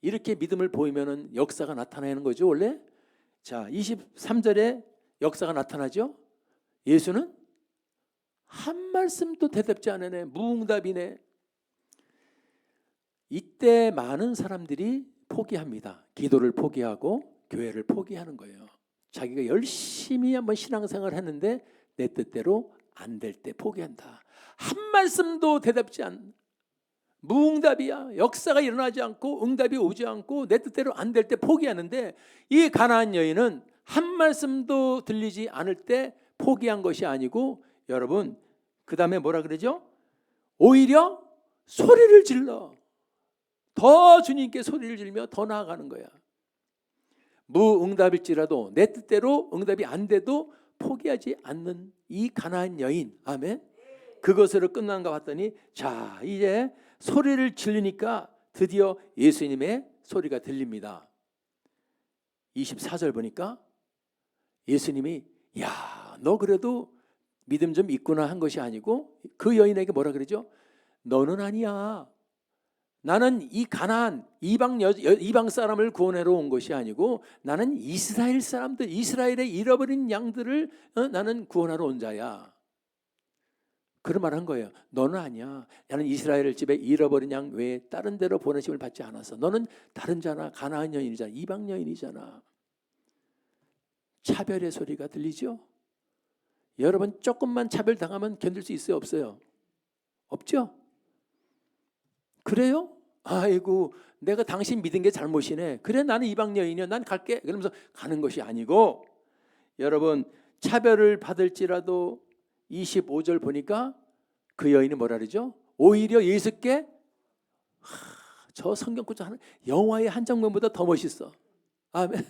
이렇게 믿음을 보이면은 역사가 나타나는 거죠, 원래. 자, 23절에 역사가 나타나죠. 예수는 한 말씀도 대답지 않으네. 무응답이네. 이때 많은 사람들이 포기합니다. 기도를 포기하고 교회를 포기하는 거예요. 자기가 열심히 한번 신앙생활을 했는데 내 뜻대로 안 될 때 포기한다. 한 말씀도 대답지 않는, 무응답이야. 역사가 일어나지 않고 응답이 오지 않고 내 뜻대로 안 될 때 포기하는데, 이 가나안 여인은 한 말씀도 들리지 않을 때 포기한 것이 아니고, 여러분 그 다음에 뭐라 그러죠? 오히려 소리를 질러 더 주님께 소리를 지르며 더 나아가는 거야. 무응답일지라도 내 뜻대로 응답이 안 돼도 포기하지 않는 이 가나안 여인. 아멘. 그것으로 끝난가 봤더니, 자, 이제 소리를 지르니까 드디어 예수님의 소리가 들립니다. 24절 보니까 예수님이, 야, 너 그래도 믿음 좀 있구나 한 것이 아니고, 그 여인에게 뭐라 그러죠? 너는 아니야. 나는 이 가나안 이방 사람을 구원하러 온 것이 아니고, 나는 이스라엘 사람들, 이스라엘의 잃어버린 양들을 나는 구원하러 온 자야. 그런 말 한 거예요. 너는 아니야. 나는 이스라엘 집에 잃어버린 양 외에 다른 데로 보내심을 받지 않았어. 너는 다른 자나 가나안 여인이잖아. 이방 여인이잖아. 차별의 소리가 들리죠? 여러분 조금만 차별당하면 견딜 수 있어요, 없어요? 없죠? 그래요? 아이고, 내가 당신 믿은 게 잘못이네. 그래, 나는 이방 여인이야. 난 갈게. 그러면서 가는 것이 아니고, 여러분 차별을 받을지라도 25절 보니까 그 여인이 뭐라 그러죠? 오히려 예수께, 저 성경구절 하는 영화의 한 장면보다 더 멋있어. 아멘.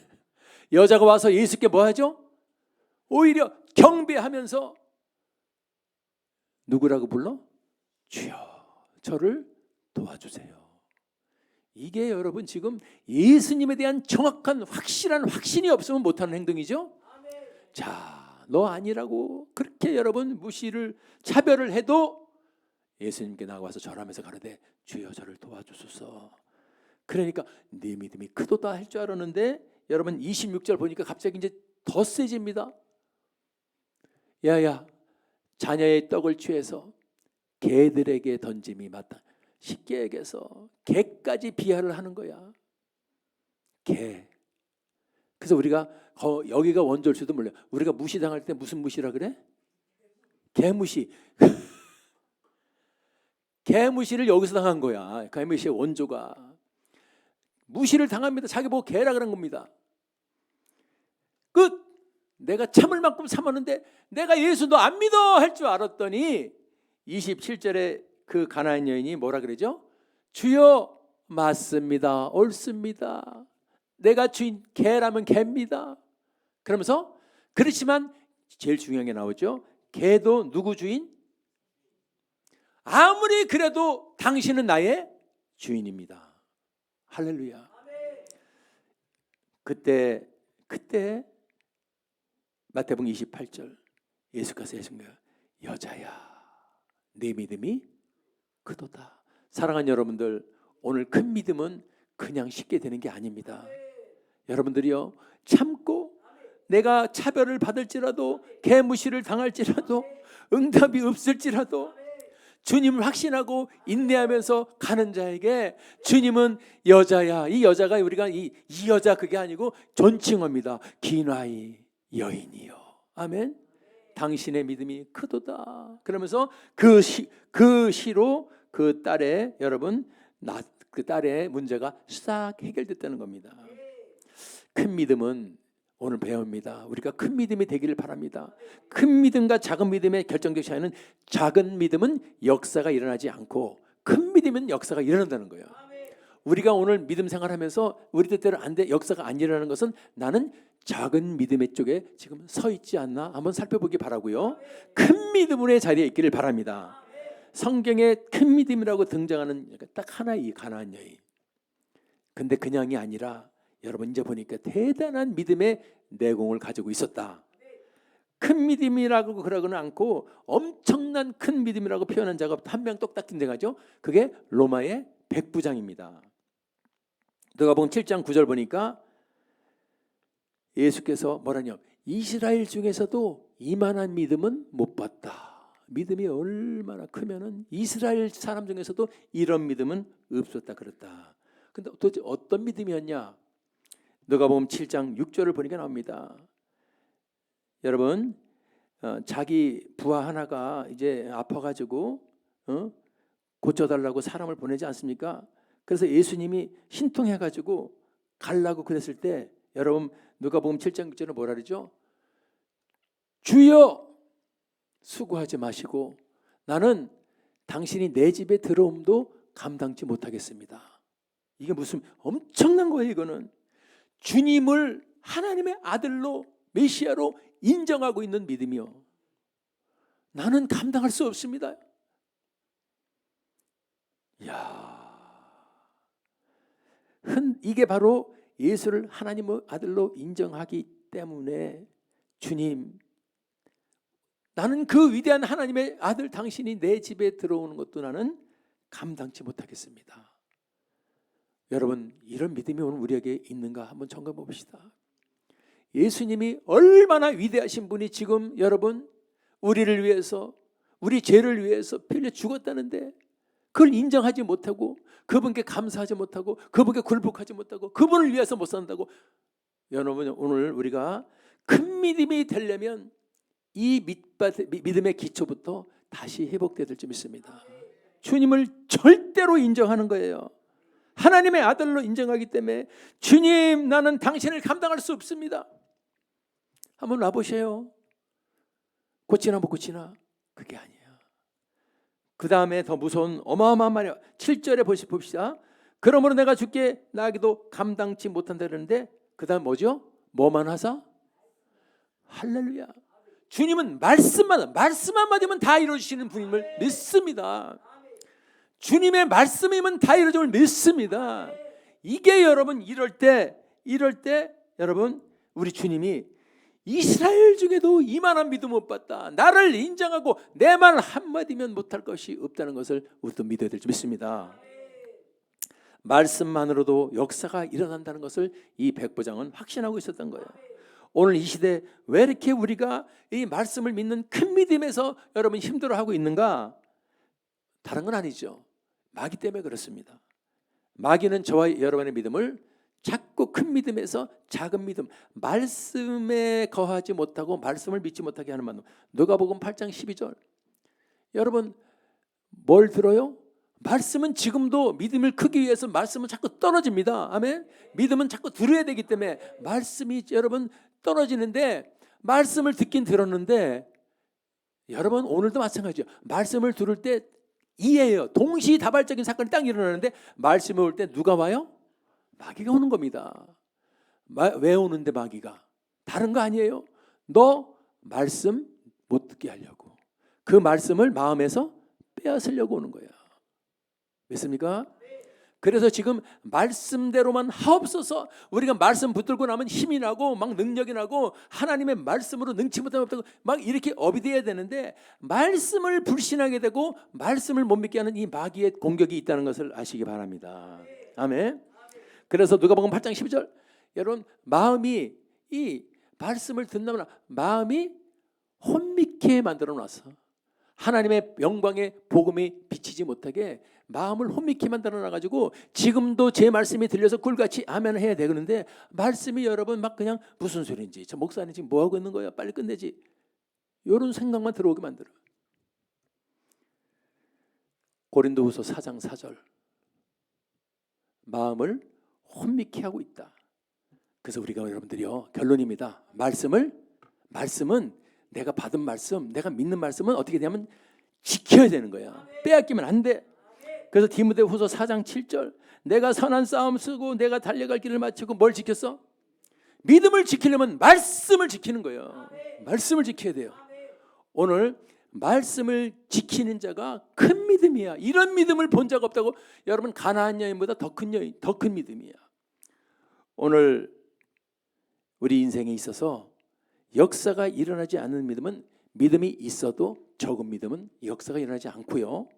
여자가 와서 예수께 뭐 하죠? 오히려 경배하면서 누구라고 불러? 주여, 저를 도와주세요. 이게 여러분 지금 예수님에 대한 정확한 확실한 확신이 없으면 못하는 행동이죠. 자, 너 아니라고 그렇게 여러분 무시를 차별을 해도 예수님께 나와서 절하면서 가로되 주여 저를 도와주소서. 그러니까 네 믿음이 크도다 할 줄 알았는데, 여러분 26절 보니까 갑자기 이제 더 세집니다. 야야, 자녀의 떡을 취해서 개들에게 던짐이 맞다. 식개에게서 개까지 비하를 하는 거야. 개. 그래서 우리가 여기가 원조일 수도 몰라요. 우리가 무시당할 때 무슨 무시라 그래? 개무시. 개무시를 여기서 당한 거야. 개무시의 원조가. 무시를 당합니다. 자기 보고 개라 그런 겁니다. 끝. 내가 참을 만큼 참았는데 내가 예수 너 안 믿어 할 줄 알았더니 27절에 그 가나안 여인이 뭐라 그러죠? 주여, 맞습니다. 옳습니다. 내가 주인 개라면 개입니다. 그러면서, 그렇지만 제일 중요한 게 나오죠. 개도 누구 주인? 아무리 그래도 당신은 나의 주인입니다. 할렐루야. 그때 마태복음 28절 예수께서 하신 거예요. 여자야, 네 믿음이 크도다. 사랑하는 여러분들, 오늘 큰 믿음은 그냥 쉽게 되는 게 아닙니다. 여러분들이요, 참고 내가 차별을 받을지라도, 개무시를 당할지라도, 응답이 없을지라도 주님을 확신하고 인내하면서 가는 자에게 주님은 여자야. 이 여자가 우리가 이 여자 그게 아니고 존칭어입니다. 기나이 여인이요. 아멘. 당신의 믿음이 크도다. 그러면서 그 시로 그 딸의 여러분 그 딸의 문제가 싹 해결됐다는 겁니다. 큰 믿음은 오늘 배웁니다. 우리가 큰 믿음이 되기를 바랍니다. 큰 믿음과 작은 믿음의 결정적 차이는 작은 믿음은 역사가 일어나지 않고 큰 믿음은 역사가 일어난다는 거예요. 우리가 오늘 믿음 생활하면서 우리 뜻대로 안 돼 역사가 안 일어나는 것은 나는 작은 믿음의 쪽에 지금 서 있지 않나 한번 살펴보기 바라고요. 큰 믿음의 자리에 있기를 바랍니다. 성경에 큰 믿음이라고 등장하는 딱 하나의 가나안 여인. 근데 그냥이 아니라 여러분 이제 보니까 대단한 믿음의 내공을 가지고 있었다. 큰 믿음이라고 그러고는 않고 엄청난 큰 믿음이라고 표현한 자가 한 명 똑딱 등장하죠. 그게 로마의 백부장입니다. 누가복음 7장 9절 보니까 예수께서 뭐라냐? 이스라엘 중에서도 이만한 믿음은 못 봤다. 믿음이 얼마나 크면은 이스라엘 사람 중에서도 이런 믿음은 없었다 그랬다. 근데 도대체 어떤 믿음이었냐? 누가복음 7장 6절을 보니까 나옵니다. 여러분, 자기 부하 하나가 이제 아파가지고 고쳐달라고 사람을 보내지 않습니까? 그래서 예수님이 신통해가지고 가려고 그랬을 때 여러분 누가복음 7장 6절은 뭐라 그러죠? 주여 수고하지 마시고 나는 당신이 내 집에 들어옴도 감당치 못하겠습니다. 이게 무슨 엄청난 거예요. 이거는 주님을 하나님의 아들로 메시아로 인정하고 있는 믿음이요. 나는 감당할 수 없습니다. 이게 바로 예수를 하나님의 아들로 인정하기 때문에 주님, 나는 그 위대한 하나님의 아들 당신이 내 집에 들어오는 것도 나는 감당치 못하겠습니다. 여러분, 이런 믿음이 오늘 우리에게 있는가 한번 점검해 봅시다. 예수님이 얼마나 위대하신 분이 지금 여러분 우리를 위해서 우리 죄를 위해서 피 흘려 죽었다는데 그걸 인정하지 못하고 그분께 감사하지 못하고 그분께 굴복하지 못하고 그분을 위해서 못 산다고. 여러분, 오늘 우리가 큰 믿음이 되려면 이 믿음의 기초부터 다시 회복돼야 될 줄 믿습니다. 주님을 절대로 인정하는 거예요. 하나님의 아들로 인정하기 때문에 주님, 나는 당신을 감당할 수 없습니다. 한번 놔보세요. 고치나 못 고치나? 그게 아니에요. 그 다음에 더 무서운 어마어마한 말이에요. 7절에 봅시다. 그러므로 내가 주께 나아가기도 감당치 못한다 그러는데 그 다음 뭐죠? 뭐만 하사? 할렐루야. 주님은 말씀 한마디면 다 이루어지시는 분임을 믿습니다. 주님의 말씀이면 다 이루어짐을 믿습니다. 이게 여러분 이럴 때 여러분 우리 주님이 이스라엘 중에도 이만한 믿음 못 봤다. 나를 인정하고 내 말 한마디면 못할 것이 없다는 것을 우리도 믿어야 될 줄 믿습니다. 말씀만으로도 역사가 일어난다는 것을 이 백부장은 확신하고 있었던 거예요. 오늘 이 시대 왜 이렇게 우리가 이 말씀을 믿는 큰 믿음에서 여러분 힘들어하고 있는가? 다른 건 아니죠. 마귀 때문에 그렇습니다. 마귀는 저와 여러분의 믿음을 자꾸 큰 믿음에서 작은 믿음, 말씀에 거하지 못하고 말씀을 믿지 못하게 하는 만남. 누가복음 8장 12절. 여러분 뭘 들어요? 말씀은 지금도 믿음을 크기 위해서 말씀은 자꾸 떨어집니다. 아멘. 믿음은 자꾸 들어야 되기 때문에 말씀이 여러분 떨어지는데 말씀을 듣긴 들었는데 여러분 오늘도 마찬가지죠. 말씀을 들을 때 이해해요. 동시다발적인 사건이 딱 일어나는데 말씀이 올 때 누가 와요? 마귀가 오는 겁니다. 왜 오는데 마귀가? 다른 거 아니에요. 너 말씀 못 듣게 하려고. 그 말씀을 마음에서 빼앗으려고 오는 거야. 믿습니까? 그래서 지금 말씀대로만 하옵소서. 우리가 말씀 붙들고 나면 힘이 나고 막 능력이 나고 하나님의 말씀으로 능치 못하면 막 이렇게 업이 돼야 되는데 말씀을 불신하게 되고 말씀을 못 믿게 하는 이 마귀의 공격이 있다는 것을 아시기 바랍니다. 아멘. 그래서 누가복음 8장 12절. 여러분 마음이 이 말씀을 듣는 마음이 혼미케 만들어 놨어. 하나님의 영광의 복음이 비치지 못하게 마음을 혼미케 만들어놔가지고 지금도 제 말씀이 들려서 꿀같이 아멘 해야 되는데 말씀이 여러분 막 그냥 무슨 소리인지 저 목사님 지금 뭐하고 있는 거야 빨리 끝내지 이런 생각만 들어오게 만들어요. 고린도후서 4장 4절 마음을 혼미케 하고 있다. 그래서 우리가 여러분들이요 결론입니다. 말씀은 내가 받은 말씀, 내가 믿는 말씀은 어떻게 되냐면 지켜야 되는 거야. 빼앗기면 안 돼. 그래서 디모데후서 4장 7절 내가 선한 싸움 쓰고 내가 달려갈 길을 마치고 뭘 지켰어? 믿음을 지키려면 말씀을 지키는 거예요. 말씀을 지켜야 돼요. 오늘 말씀을 지키는 자가 큰 믿음이야. 이런 믿음을 본 자가 없다고. 여러분 가나안 여인보다 더 큰 믿음이야. 오늘 우리 인생에 있어서 역사가 일어나지 않는 믿음은 믿음이 있어도 적은 믿음은 역사가 일어나지 않고요.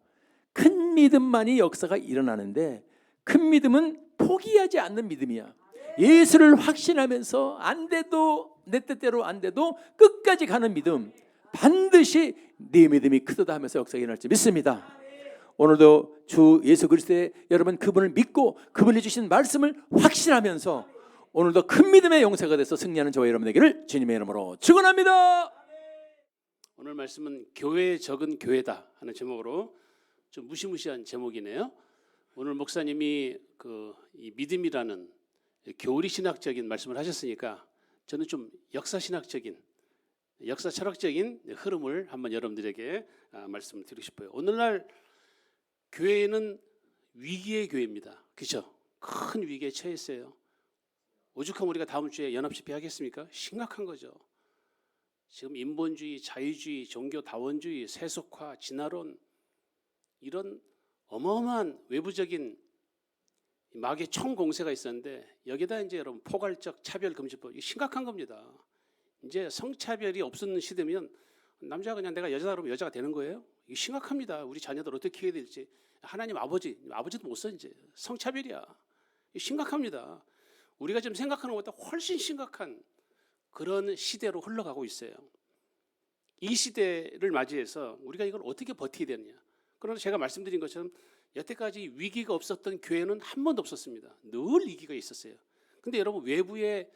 큰 믿음만이 역사가 일어나는데 큰 믿음은 포기하지 않는 믿음이야. 예수를 확신하면서 안 돼도 내 뜻대로 안 돼도 끝까지 가는 믿음. 반드시 네 믿음이 크도다 하면서 역사가 일어날 줄 믿습니다. 오늘도 주 예수 그리스도의 여러분 그분을 믿고 그분이 주신 말씀을 확신하면서 오늘도 큰 믿음의 용사가 돼서 승리하는 저와 여러분 되기를 주님의 이름으로 축원합니다. 오늘 말씀은 교회의 적은 교회다 하는 제목으로 좀 무시무시한 제목이네요. 오늘 목사님이 이 믿음이라는 교리 신학적인 말씀을 하셨으니까 저는 좀 역사 신학적인 역사 철학적인 흐름을 한번 여러분들에게 말씀을 드리고 싶어요. 오늘날 교회는 위기의 교회입니다. 그렇죠? 큰 위기에 처했어요. 오죽하면 우리가 다음 주에 연합집회 하겠습니까? 심각한 거죠. 지금 인본주의, 자유주의, 종교다원주의, 세속화, 진화론 이런 어마어마한 외부적인 마귀의 총공세가 있었는데 여기다 이제 여러분 포괄적 차별금지법 이게 심각한 겁니다. 이제 성차별이 없는 시대면 남자가 그냥 내가 여자다 그러면 여자가 되는 거예요? 이게 심각합니다. 우리 자녀들 어떻게 해야 될지. 하나님 아버지도 못 써 이제 성차별이야. 이게 심각합니다. 우리가 지금 생각하는 것보다 훨씬 심각한 그런 시대로 흘러가고 있어요. 이 시대를 맞이해서 우리가 이걸 어떻게 버텨야 되느냐. 그러나 제가 말씀드린 것처럼 여태까지 위기가 없었던 교회는 한 번도 없었습니다. 늘 위기가 있었어요. 근데 여러분 외부의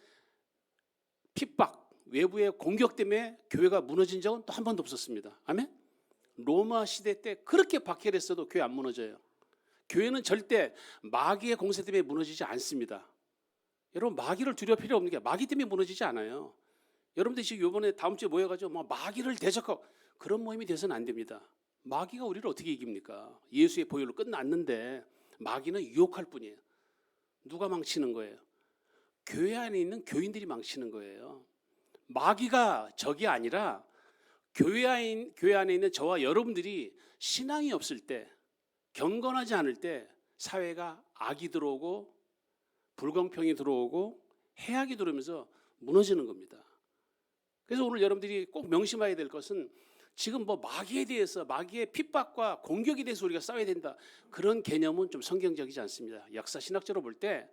핍박, 외부의 공격 때문에 교회가 무너진 적은 또 한 번도 없었습니다. 아멘? 로마 시대 때 그렇게 박해했어도 교회 안 무너져요. 교회는 절대 마귀의 공세 때문에 무너지지 않습니다. 여러분 마귀를 두려울 필요 없는 게 마귀 때문에 무너지지 않아요. 여러분들 지금 이번에 다음 주에 모여가지고 마귀를 대적하고 그런 모임이 돼서는 안 됩니다. 마귀가 우리를 어떻게 이깁니까? 예수의 보혈로 끝났는데 마귀는 유혹할 뿐이에요. 누가 망치는 거예요? 교회 안에 있는 교인들이 망치는 거예요. 마귀가 적이 아니라 교회 안에 있는 저와 여러분들이 신앙이 없을 때, 경건하지 않을 때 사회가 악이 들어오고 불공평이 들어오고 해악이 들어오면서 무너지는 겁니다. 그래서 오늘 여러분들이 꼭 명심해야 될 것은 지금 마귀에 대해서 마귀의 핍박과 공격에 대해서 우리가 싸워야 된다. 그런 개념은 좀 성경적이지 않습니다. 역사 신학적으로 볼 때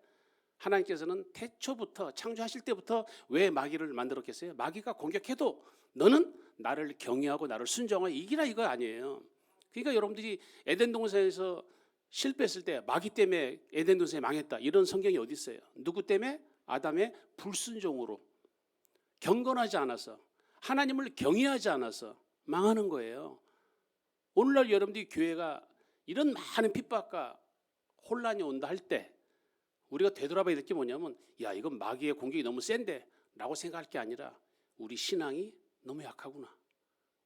하나님께서는 태초부터 창조하실 때부터 왜 마귀를 만들었겠어요? 마귀가 공격해도 너는 나를 경외하고 나를 순종하고 이기라 이거 아니에요. 그러니까 여러분들이 에덴 동산에서 실패했을 때 마귀 때문에 에덴 동산이 망했다. 이런 성경이 어디 있어요? 누구 때문에? 아담의 불순종으로 경건하지 않아서 하나님을 경외하지 않아서 망하는 거예요. 오늘날 여러분들이 교회가 이런 많은 핍박과 혼란이 온다 할 때 우리가 되돌아봐야 될 게 뭐냐면 야 이건 마귀의 공격이 너무 센데 라고 생각할 게 아니라 우리 신앙이 너무 약하구나.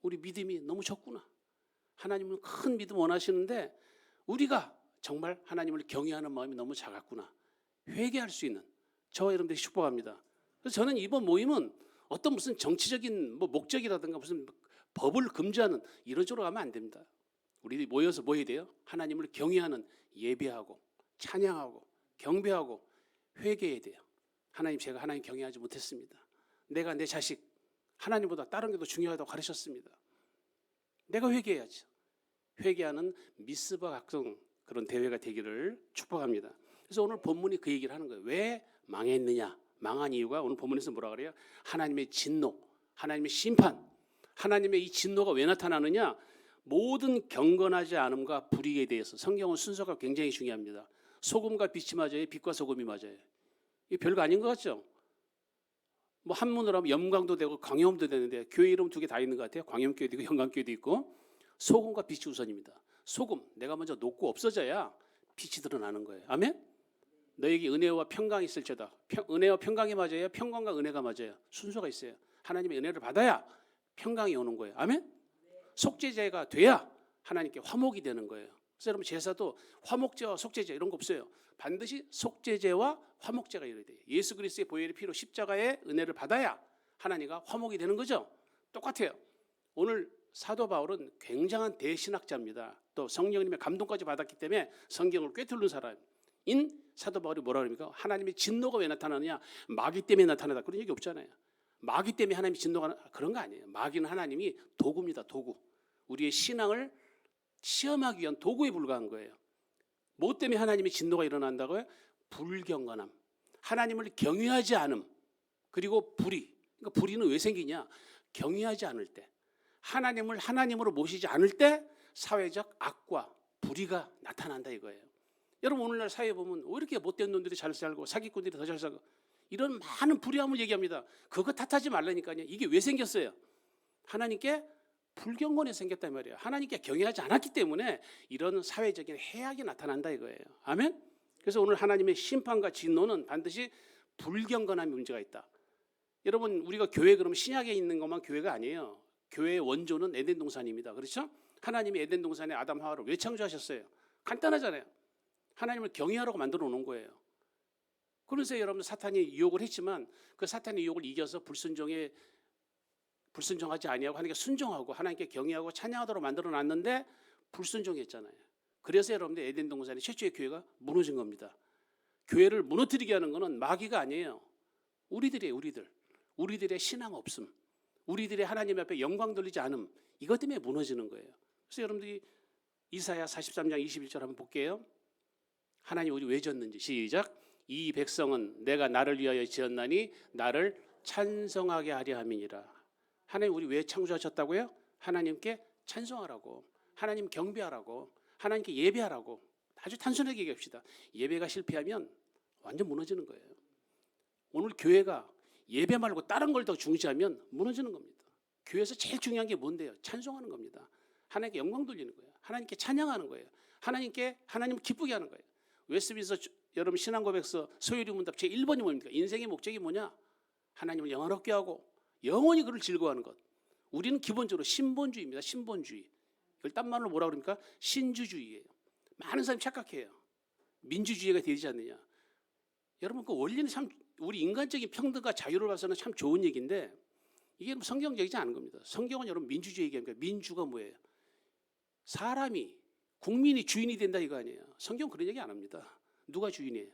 우리 믿음이 너무 적구나. 하나님은 큰 믿음 원하시는데 우리가 정말 하나님을 경외하는 마음이 너무 작았구나. 회개할 수 있는 저와 여러분들이 축복합니다. 그래서 저는 이번 모임은 어떤 무슨 정치적인 목적이라든가 무슨 법을 금지하는 이런 쪽으로 가면 안 됩니다. 우리들이 모여서 뭐 해야 돼요? 하나님을 경외하는 예배하고 찬양하고 경배하고 회개해야 돼요. 하나님 제가 하나님 경외하지 못했습니다. 내가 내 자식 하나님보다 다른 게 더 중요하다고 가르쳤습니다. 내가 회개해야지. 회개하는 미스바 각성 그런 대회가 되기를 축복합니다. 그래서 오늘 본문이 그 얘기를 하는 거예요. 왜 망했느냐? 망한 이유가 오늘 본문에서 뭐라 그래요? 하나님의 진노, 하나님의 심판. 하나님의 이 진노가 왜 나타나느냐? 모든 경건하지 않음과 불의에 대해서 성경은 순서가 굉장히 중요합니다. 소금과 빛이 맞아요? 빛과 소금이 맞아요? 이게 별거 아닌 것 같죠? 뭐 한문으로 하면 염광도 되고 광염도 되는데 교회 이름 두 개 다 있는 것 같아요. 광염교회도 있고 염광교회도 있고. 소금과 빛이 우선입니다. 소금, 내가 먼저 녹고 없어져야 빛이 드러나는 거예요. 아멘? 너에게 은혜와 평강이 있을지어다. 은혜와 평강이 맞아야 평강과 은혜가 맞아요. 순서가 있어요. 하나님의 은혜를 받아야 평강이 오는 거예요. 아멘? 속죄제가 돼야 하나님께 화목이 되는 거예요. 그래서 여러분 제사도 화목제와 속죄제 이런 거 없어요. 반드시 속죄제와 화목제가 이루어야 돼요. 예수 그리스도의 보혈의 피로 십자가의 은혜를 받아야 하나님과 화목이 되는 거죠. 똑같아요. 오늘 사도 바울은 굉장한 대신학자입니다. 또 성령님의 감동까지 받았기 때문에 성경을 꿰뚫는 사람인 사도 바울이 뭐라 그럽니까? 하나님의 진노가 왜 나타나느냐? 마귀 때문에 나타나다. 그런 얘기 없잖아요. 마귀 때문에 하나님이 진노가 그런 거 아니에요. 마귀는 하나님이 도구입니다. 도구. 우리의 신앙을 시험하기 위한 도구에 불과한 거예요. 뭐 때문에 하나님의 진노가 일어난다고요? 불경건함. 하나님을 경외하지 않음. 그리고 불의. 그러니까 불의는 왜 생기냐? 경외하지 않을 때. 하나님을 하나님으로 모시지 않을 때 사회적 악과 불의가 나타난다 이거예요. 여러분 오늘날 사회에 보면 왜 이렇게 못된 놈들이 잘 살고 사기꾼들이 더 잘 살고 이런 많은 불의함을 얘기합니다. 그거 탓하지 말라니까요. 이게 왜 생겼어요? 하나님께 불경건에 생겼단 말이에요. 하나님께 경외하지 않았기 때문에 이런 사회적인 해악이 나타난다 이거예요. 아멘? 그래서 오늘 하나님의 심판과 진노는 반드시 불경건함의 문제가 있다. 여러분 우리가 교회 그러면 신약에 있는 것만 교회가 아니에요. 교회의 원조는 에덴 동산입니다. 그렇죠? 하나님이 에덴 동산에 아담 하와를 왜 창조하셨어요? 간단하잖아요. 하나님을 경외하라고 만들어 놓은 거예요. 그래서 여러분 사탄이 유혹을 했지만 그 사탄의 유혹을 이겨서 불순종하지 아니하고 하나님께 순종하고 하나님께 경외하고 찬양하도록 만들어 놨는데 불순종했잖아요. 그래서 여러분들 에덴 동산의 최초의 교회가 무너진 겁니다. 교회를 무너뜨리게 하는 것은 마귀가 아니에요. 우리들이에요. 우리들의 신앙 없음. 우리들의 하나님 앞에 영광 돌리지 않음. 이것 때문에 무너지는 거예요. 그래서 여러분들이 이사야 43장 21절 한번 볼게요. 하나님 우리 왜 졌는지 시작. 이 백성은 내가 나를 위하여 지었나니 나를 찬송하게 하려 함이니라. 하나님 우리 왜 창조하셨다고요? 하나님께 찬송하라고, 하나님 경배하라고, 하나님께 예배하라고. 아주 단순하게 얘기합시다. 예배가 실패하면 완전 무너지는 거예요. 오늘 교회가 예배 말고 다른 걸 더 중시하면 무너지는 겁니다. 교회에서 제일 중요한 게 뭔데요? 찬송하는 겁니다. 하나님께 영광 돌리는 거예요. 하나님께 찬양하는 거예요. 하나님을 기쁘게 하는 거예요. 웨스트민스터 여러분 신앙고백서 소요리 문답 제1번이 뭡니까? 인생의 목적이 뭐냐? 하나님을 영원롭게 하고 영원히 그를 즐거워하는 것. 우리는 기본적으로 신본주의입니다. 신본주의. 이걸 딴 말로 뭐라 그럽니까? 신주주의예요. 많은 사람이 착각해요. 민주주의가 되지 않느냐. 여러분 그 원리는 참 우리 인간적인 평등과 자유를 봐서는 참 좋은 얘기인데 이게 성경적이지 않은 겁니다. 성경은 여러분 민주주의 얘기합니다. 민주가 뭐예요? 사람이 국민이 주인이 된다 이거 아니에요. 성경 그런 얘기 안 합니다. 누가 주인이에요?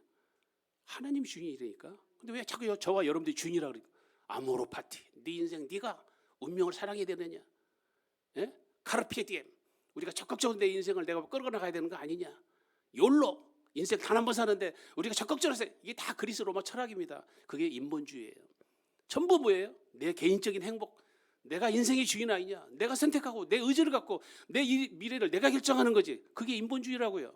하나님 주인이라니까. 근데 왜 자꾸 저와 여러분들이 주인이라 그러니까? 아모로 파티. 네 인생 네가 운명을 사랑해야 되느냐? 예? 카르페 디엠. 우리가 적극적으로 내 인생을 내가 끌고 나가야 되는 거 아니냐? 욜로. 인생 단 한 번 사는데 우리가 적극적으로 해서 이게 다 그리스 로마 철학입니다. 그게 인본주의예요. 전부 뭐예요? 내 개인적인 행복. 내가 인생의 주인 아니냐? 내가 선택하고 내 의지를 갖고 내 미래를 내가 결정하는 거지. 그게 인본주의라고요.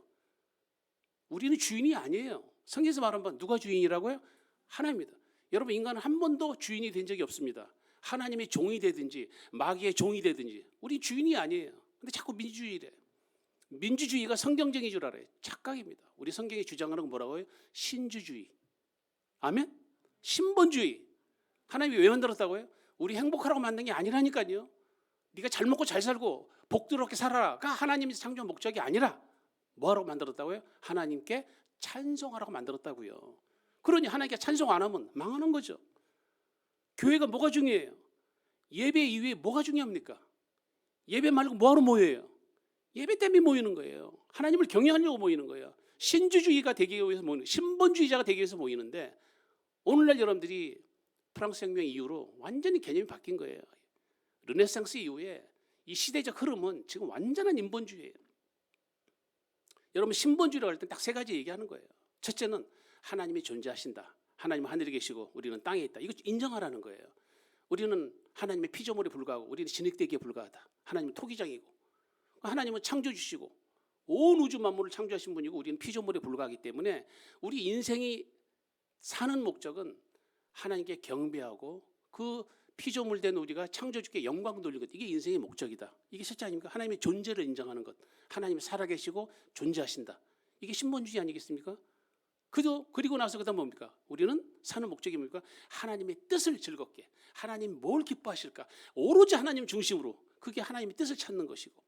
우리는 주인이 아니에요. 성경에서 말한 번 누가 주인이라고요? 하나님입니다. 여러분 인간은 한 번도 주인이 된 적이 없습니다. 하나님의 종이 되든지 마귀의 종이 되든지 우리 주인이 아니에요. 근데 자꾸 민주주의래. 민주주의가 성경적인 줄 알아요. 착각입니다. 우리 성경이 주장하는 건 뭐라고요? 신주주의. 아멘? 신본주의. 하나님이 왜 만들었다고요? 우리 행복하라고 만든 게 아니라니까요. 네가 잘 먹고 잘 살고 복스럽게 살아라가 하나님이 창조한 목적이 아니라 뭐하라고 만들었다고요? 하나님께 찬송하라고 만들었다고요. 그러니 하나님께 찬송 안 하면 망하는 거죠. 교회가 뭐가 중요해요? 예배 이외에 뭐가 중요합니까? 예배 말고 뭐하러 모여요? 예배 때문에 모이는 거예요. 하나님을 경외하려고 모이는 거예요. 신주주의가 되기 위해서 모이는, 신본주의자가 되기 위해서 모이는데 오늘날 여러분들이 프랑스 혁명 이후로 완전히 개념이 바뀐 거예요. 르네상스 이후에 이 시대적 흐름은 지금 완전한 인본주의예요. 여러분 신본주의라고 할 때 딱 세 가지 얘기하는 거예요. 첫째는 하나님이 존재하신다. 하나님은 하늘에 계시고 우리는 땅에 있다. 이거 인정하라는 거예요. 우리는 하나님의 피조물에 불과하고 우리는 진흙대기에 불과하다. 하나님은 토기장이고 하나님은 창조주시고 온 우주 만물을 창조하신 분이고 우리는 피조물에 불과하기 때문에 우리 인생이 사는 목적은 하나님께 경배하고 그 피조물 된 우리가 창조주께 영광 돌리는 것, 이게 인생의 목적이다. 이게 실제 아닙니까? 하나님의 존재를 인정하는 것, 하나님이 살아계시고 존재하신다. 이게 신본주의 아니겠습니까? 그리고 나서 그다음 뭡니까? 우리는 사는 목적이 뭡니까? 하나님의 뜻을 즐겁게, 하나님 뭘 기뻐하실까? 오로지 하나님 중심으로, 그게 하나님의 뜻을 찾는 것이고,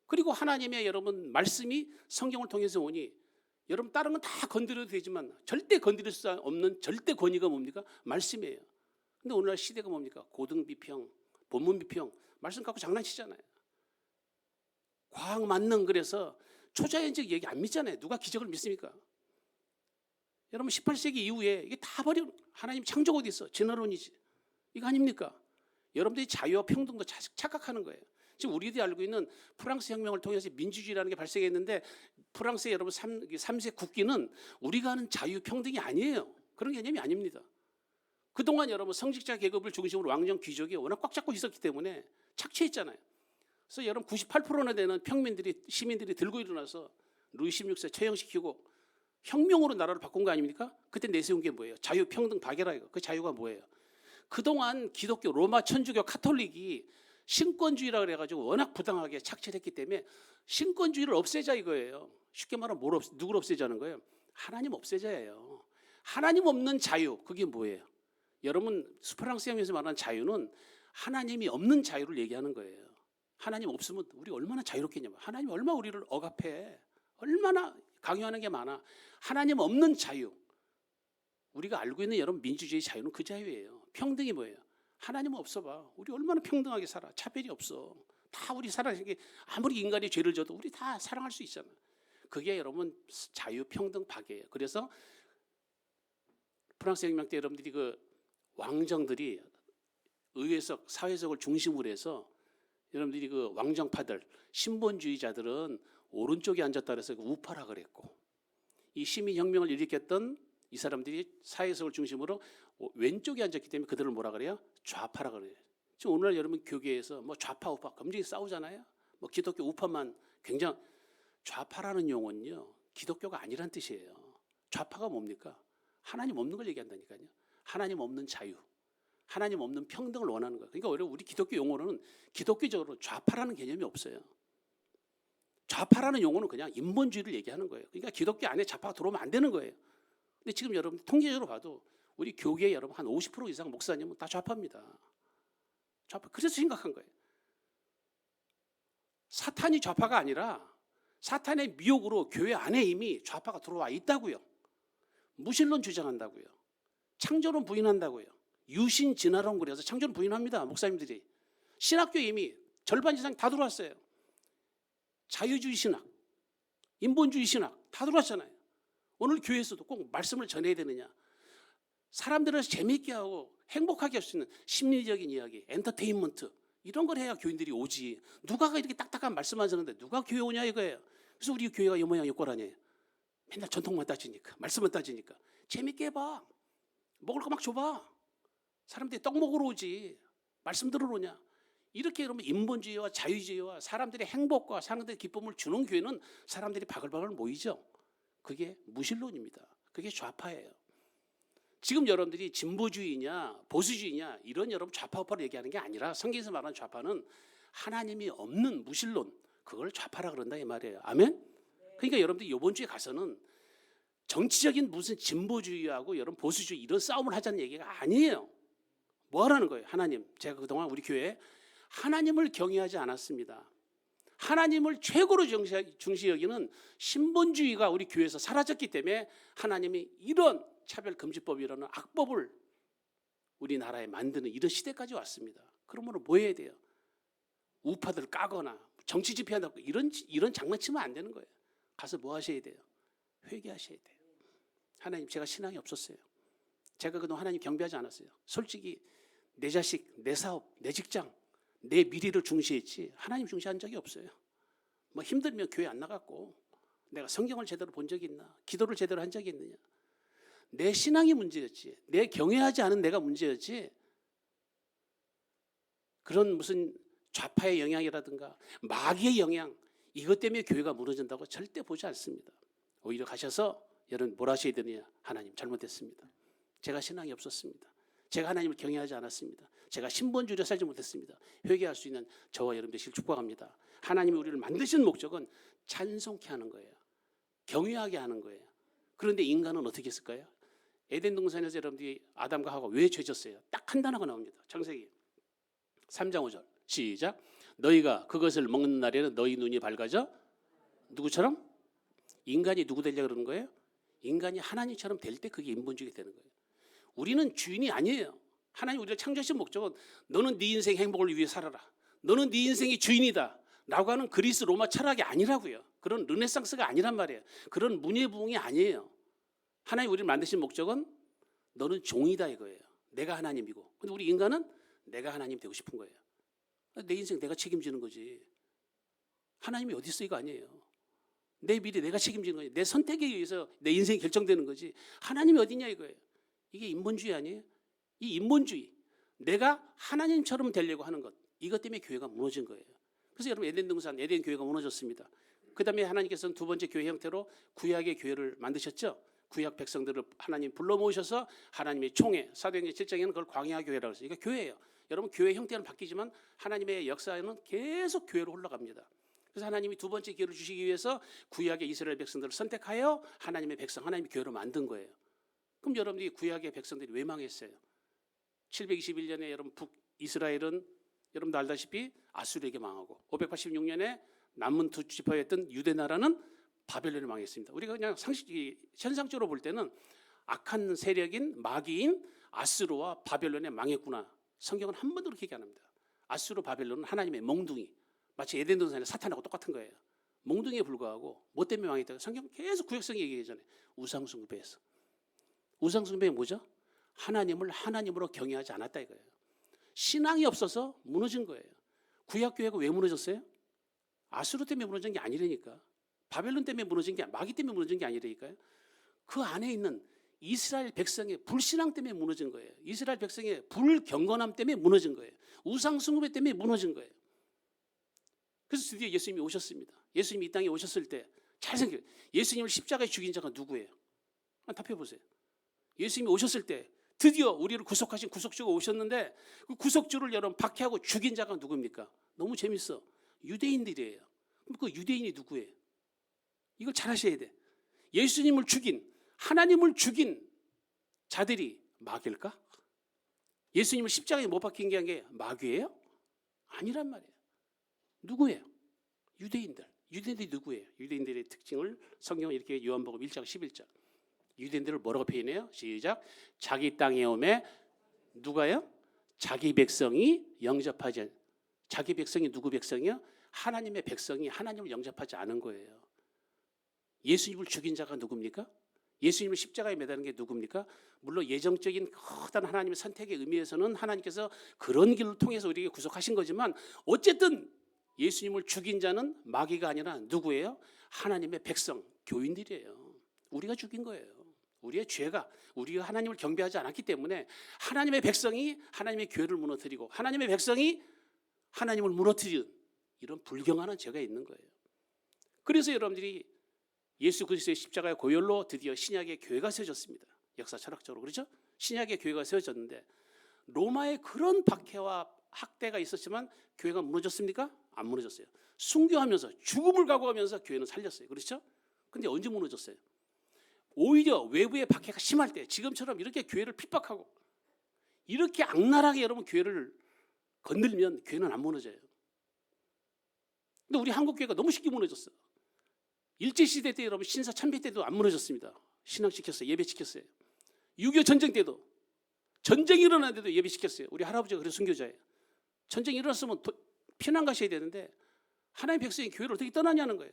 그리고 하나님의 여러분 말씀이 성경을 통해서 오니 여러분 다른 건 다 건드려도 되지만 절대 건드릴 수 없는 절대 권위가 뭡니까? 말씀이에요. 근데 오늘날 시대가 뭡니까? 고등비평, 본문비평, 말씀 갖고 장난치잖아요. 과학 만능 그래서 초자연적 얘기 안 믿잖아요. 누가 기적을 믿습니까? 여러분 18세기 이후에 이게 다 버리고 하나님 창조가 어디 있어? 진화론이지. 이거 아닙니까? 여러분들이 자유와 평등도 착각하는 거예요. 지금 우리들이 알고 있는 프랑스 혁명을 통해서 민주주의라는 게 발생했는데 프랑스의 여러분 3세 국기는 우리가 아는 자유 평등이 아니에요. 그런 개념이 아닙니다. 그동안 여러분 성직자 계급을 중심으로 왕정 귀족이 워낙 꽉 잡고 있었기 때문에 착취했잖아요. 그래서 여러분 98%나 되는 시민들이 들고 일어나서 루이 16세 처형시키고 혁명으로 나라를 바꾼 거 아닙니까? 그때 내세운 게 뭐예요? 자유, 평등, 박애라 이거. 그 자유가 뭐예요? 그동안 기독교, 로마 천주교, 카톨릭이 신권주의라 그래가지고 워낙 부당하게 착취를 했기 때문에 신권주의를 없애자 이거예요. 쉽게 말하면 누구를 없애자는 거예요? 하나님 없애자예요. 하나님 없는 자유, 그게 뭐예요? 여러분 프랑스 혁명에서 말하는 자유는 하나님이 없는 자유를 얘기하는 거예요. 하나님 없으면 우리 얼마나 자유롭겠냐면, 하나님 얼마나 우리를 억압해, 얼마나 강요하는 게 많아. 하나님 없는 자유, 우리가 알고 있는 여러분 민주주의 자유는 그 자유예요. 평등이 뭐예요? 하나님 없어봐, 우리 얼마나 평등하게 살아. 차별이 없어. 다 우리 살아가는 아무리 인간이 죄를 져도 우리 다 사랑할 수 있잖아. 그게 여러분 자유, 평등, 박애예요. 그래서 프랑스 혁명 때 여러분들이 그 왕정들이 의회석, 사회석을 중심으로 해서 여러분들이 그 왕정파들, 신본주의자들은 오른쪽에 앉았다 그래서 우파라 그랬고, 이 시민혁명을 일으켰던 이 사람들이 사회석을 중심으로 왼쪽에 앉았기 때문에 그들을 뭐라 그래요? 좌파라 그래요. 지금 오늘날 여러분 교계에서 뭐 좌파 우파 굉장히 싸우잖아요. 뭐 기독교 우파만 굉장히, 좌파라는 용어는요 기독교가 아니란 뜻이에요. 좌파가 뭡니까? 하나님 없는 걸 얘기한다니까요. 하나님 없는 자유, 하나님 없는 평등을 원하는 거예요. 그러니까 오히려 우리 기독교 용어로는 기독교적으로 좌파라는 개념이 없어요. 좌파라는 용어는 그냥 인본주의를 얘기하는 거예요. 그러니까 기독교 안에 좌파가 들어오면 안 되는 거예요. 근데 지금 여러분 통계적으로 봐도 우리 교계 여러분 한 50% 이상 목사님은 다 좌파입니다. 좌파. 그래서 심각한 거예요. 사탄이 좌파가 아니라 사탄의 미혹으로 교회 안에 이미 좌파가 들어와 있다고요. 무신론 주장한다고요. 창조론 부인한다고요. 유신 진화론 그래서 창조론 부인합니다. 목사님들이. 신학교 이미 절반 이상 다 들어왔어요. 자유주의 신학, 인본주의 신학 다 들어왔잖아요. 오늘 교회에서도 꼭 말씀을 전해야 되느냐? 사람들을 재미있게 하고 행복하게 할 수 있는 심리적인 이야기, 엔터테인먼트 이런 걸 해야 교인들이 오지. 누가 이렇게 딱딱한 말씀 하시는데 누가 교회 오냐 이거예요. 그래서 우리 교회가 이 모양 이 꼴 아니에요. 맨날 전통만 따지니까, 말씀만 따지니까. 재밌게 해봐. 먹을 거 막 줘봐. 사람들이 떡 먹으러 오지. 말씀 들으러 오냐. 이렇게 그러면 인본주의와 자유주의와 사람들의 행복과 사람들의 기쁨을 주는 교회는 사람들이 바글바글 모이죠. 그게 무신론입니다. 그게 좌파예요. 지금 여러분들이 진보주의냐 보수주의냐 이런 여러분 좌파 우파를 얘기하는 게 아니라 성경에서 말하는 좌파는 하나님이 없는 무신론, 그걸 좌파라 그런다 이 말이에요. 아멘? 그러니까 여러분들이 이번 주에 가서는 정치적인 무슨 진보주의하고 여러분 보수주의 이런 싸움을 하자는 얘기가 아니에요. 뭐 하라는 거예요? 하나님. 제가 그동안 우리 교회에 하나님을 경외하지 않았습니다. 하나님을 최고로 중시 여기는 신본주의가 우리 교회에서 사라졌기 때문에 하나님이 이런 차별금지법이라는 악법을 우리나라에 만드는 이런 시대까지 왔습니다. 그러므로 뭐 해야 돼요? 우파들 까거나 정치 집회한다고 이런 장난치면 안 되는 거예요. 가서 뭐 하셔야 돼요? 회개하셔야 돼요. 하나님, 제가 신앙이 없었어요. 제가 그동안 하나님 경배하지 않았어요. 솔직히 내 자식, 내 사업, 내 직장, 내 미래를 중시했지 하나님 중시한 적이 없어요. 뭐 힘들면 교회 안 나갔고, 내가 성경을 제대로 본 적이 있나, 기도를 제대로 한 적이 있느냐. 내 신앙이 문제였지, 내 경외하지 않은 내가 문제였지, 그런 무슨 좌파의 영향이라든가 마귀의 영향 이것 때문에 교회가 무너진다고 절대 보지 않습니다. 오히려 가셔서 여러분 뭘 하셔야 되느냐? 하나님 잘못했습니다. 제가 신앙이 없었습니다. 제가 하나님을 경외하지 않았습니다. 제가 신본주의로 살지 못했습니다. 회개할 수 있는 저와 여러분 되시길 축복합니다. 하나님이 우리를 만드신 목적은 찬송케 하는 거예요. 경외하게 하는 거예요. 그런데 인간은 어떻게 했을까요? 에덴 동산에서 여러분들이 아담과 하와 왜 죄졌어요? 딱 한 단어가 나옵니다. 창세기 3장 5절 시작. 너희가 그것을 먹는 날에는 너희 눈이 밝아져 누구처럼? 인간이 누구 되려고 그러는 거예요? 인간이 하나님처럼 될 때 그게 인본주의가 되는 거예요. 우리는 주인이 아니에요. 하나님 우리를 창조하신 목적은 너는 네 인생 행복을 위해 살아라. 너는 네 인생의 주인이다. 라고 하는 그리스 로마 철학이 아니라고요. 그런 르네상스가 아니란 말이에요. 그런 문예부흥이 아니에요. 하나님 우리를 만드신 목적은 너는 종이다 이거예요. 내가 하나님이고. 근데 우리 인간은 내가 하나님 되고 싶은 거예요. 내 인생 내가 책임지는 거지. 하나님이 어디 있어 이거 아니에요. 내 미래 내가 책임지는 거지. 내 선택에 의해서 내 인생이 결정되는 거지. 하나님이 어디냐 이거예요. 이게 인본주의 아니에요? 이 인본주의, 내가 하나님처럼 되려고 하는 것, 이것 때문에 교회가 무너진 거예요. 그래서 여러분 에덴 동산, 에덴 교회가 무너졌습니다. 그 다음에 하나님께서는 두 번째 교회 형태로 구약의 교회를 만드셨죠. 구약 백성들을 하나님 불러 모으셔서 하나님의 총회, 사도행전 7장에는 그걸 광야 교회라고 했어요. 이거 교회예요. 여러분 교회 형태는 바뀌지만 하나님의 역사에는 계속 교회로 흘러갑니다. 그래서 하나님이 두 번째 기회를 주시기 위해서 구약의 이스라엘 백성들을 선택하여 하나님의 백성, 하나님의 교회로 만든 거예요. 그럼 여러분들이 구약의 백성들이 왜 망했어요? 721년에 여러분 북이스라엘은 여러분도 알다시피 아수르에게 망하고 586년에 남문 두 지파였던 유대 나라는 바벨론에 망했습니다. 우리가 그냥 현상적으로 볼 때는 악한 세력인 마귀인 아수르와 바벨론에 망했구나. 성경은 한 번도 그렇게 얘기 안 합니다. 아수르 바벨론은 하나님의 몽둥이, 마치 에덴 동산의 사탄하고 똑같은 거예요. 몽둥이에 불과하고 뭐 때문에 망했다고 성경 계속 구약성 얘기하잖아요. 우상숭배에서. 우상숭배가 뭐죠? 하나님을 하나님으로 경외하지 않았다 이거예요. 신앙이 없어서 무너진 거예요. 구약교회가 왜 무너졌어요? 아수르 때문에 무너진 게 아니라니까. 바벨론 때문에 무너진 게, 마귀 때문에 무너진 게 아니라니까요. 그 안에 있는 이스라엘 백성의 불신앙 때문에 무너진 거예요. 이스라엘 백성의 불경건함 때문에 무너진 거예요. 우상숭배 때문에 무너진 거예요. 그래서 드디어 예수님이 오셨습니다. 예수님이 이 땅에 오셨을 때 잘 생각해요. 예수님을 십자가에 죽인 자가 누구예요? 답해보세요. 예수님이 오셨을 때 드디어 우리를 구속하신 구속주가 오셨는데 그 구속주를 여러분 박해하고 죽인 자가 누굽니까? 너무 재밌어. 유대인들이에요. 그럼 그 유대인이 누구예요? 이걸 잘 하셔야 돼. 예수님을 죽인, 하나님을 죽인 자들이 마귀일까? 예수님을 십자가에 못 박힌 게 마귀예요? 아니란 말이에요. 누구예요? 유대인들. 유대인들이 누구예요? 유대인들의 특징을 성경은 이렇게 요한복음 1장 11절. 유대인들을 뭐라고 표현해요? 시작. 자기 땅에 오매 누가요? 자기 백성이 영접하지 않. 자기 백성이 누구 백성이요? 하나님의 백성이 하나님을 영접하지 않은 거예요. 예수님을 죽인 자가 누굽니까? 예수님을 십자가에 매다는 게 누굽니까? 물론 예정적인 커다란 하나님의 선택의 의미에서는 하나님께서 그런 길을 통해서 우리에게 구속하신 거지만 어쨌든 예수님을 죽인 자는 마귀가 아니라 누구예요? 하나님의 백성, 교인들이에요. 우리가 죽인 거예요. 우리의 죄가, 우리가 하나님을 경배하지 않았기 때문에 하나님의 백성이 하나님의 교회를 무너뜨리고 하나님의 백성이 하나님을 무너뜨리는 이런 불경하는 죄가 있는 거예요. 그래서 여러분들이 예수 그리스도의 십자가의 고열로 드디어 신약의 교회가 세워졌습니다. 역사 철학적으로 그렇죠? 신약의 교회가 세워졌는데 로마의 그런 박해와 학대가 있었지만 교회가 무너졌습니까? 안 무너졌어요. 순교하면서 죽음을 각오하면서 교회는 살렸어요. 그렇죠? 근데 언제 무너졌어요? 오히려 외부의 박해가 심할 때 지금처럼 이렇게 교회를 핍박하고 이렇게 악랄하게 여러분 교회를 건들면 교회는 안 무너져요. 근데 우리 한국 교회가 너무 쉽게 무너졌어요. 일제시대 때 여러분 신사 참배 때도 안 무너졌습니다. 신앙시켰어요. 예배시켰어요. 6.25 전쟁 때도 전쟁이 일어났는데도 예배시켰어요. 우리 할아버지가 그래서 순교자예요. 전쟁이 일어났으면 피난 가셔야 되는데 하나님의 백성이 교회를 어떻게 떠나냐는 거예요.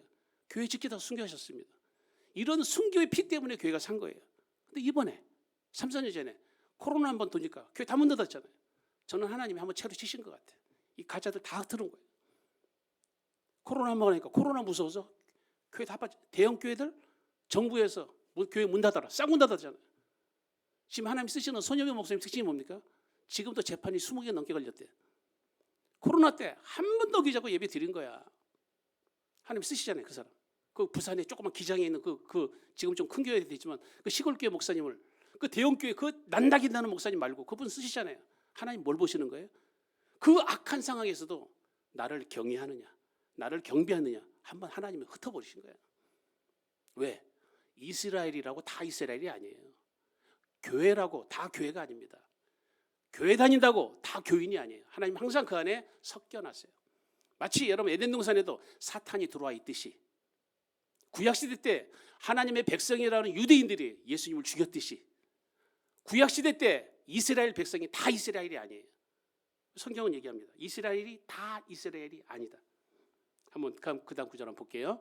교회 지키다가 순교하셨습니다. 이런 순교의 피 때문에 교회가 산 거예요. 근데 이번에 3, 4년 전에 코로나 한번 도니까 교회 다 문 닫았잖아요. 저는 하나님이 한번 채로 치신 것 같아요. 이 가짜들 다 흩어놓은 거예요. 코로나 한번 하니까 코로나 무서워서 교회 다 빠져. 대형 교회들 정부에서 교회 문 닫아라. 싹 문 닫았잖아요. 지금 하나님 쓰시는 손여병 목사님 특징이 뭡니까? 지금도 재판이 20개 넘게 걸렸대요. 코로나 때 한 번도 어기자고 예배 드린 거야. 하나님 쓰시잖아요, 그 사람. 그 부산에 조그만 기장에 있는 그 지금 좀 큰 교회도 있지만 그 시골 교회 목사님을, 그 대형 교회 그 난다기 나는 목사님 말고 그분 쓰시잖아요. 하나님 뭘 보시는 거예요? 그 악한 상황에서도 나를 경외하느냐, 나를 경배하느냐 한번 하나님이 흩어버리신 거예요. 왜? 이스라엘이라고 다 이스라엘이 아니에요. 교회라고 다 교회가 아닙니다. 교회 다닌다고 다 교인이 아니에요. 하나님 항상 그 안에 섞여놨어요. 마치 여러분 에덴 동산에도 사탄이 들어와 있듯이, 구약시대 때 하나님의 백성이라는 유대인들이 예수님을 죽였듯이, 구약시대 때 이스라엘 백성이 다 이스라엘이 아니에요. 성경은 얘기합니다. 이스라엘이 다 이스라엘이 아니다. 한번 그 다음 구절 한번 볼게요.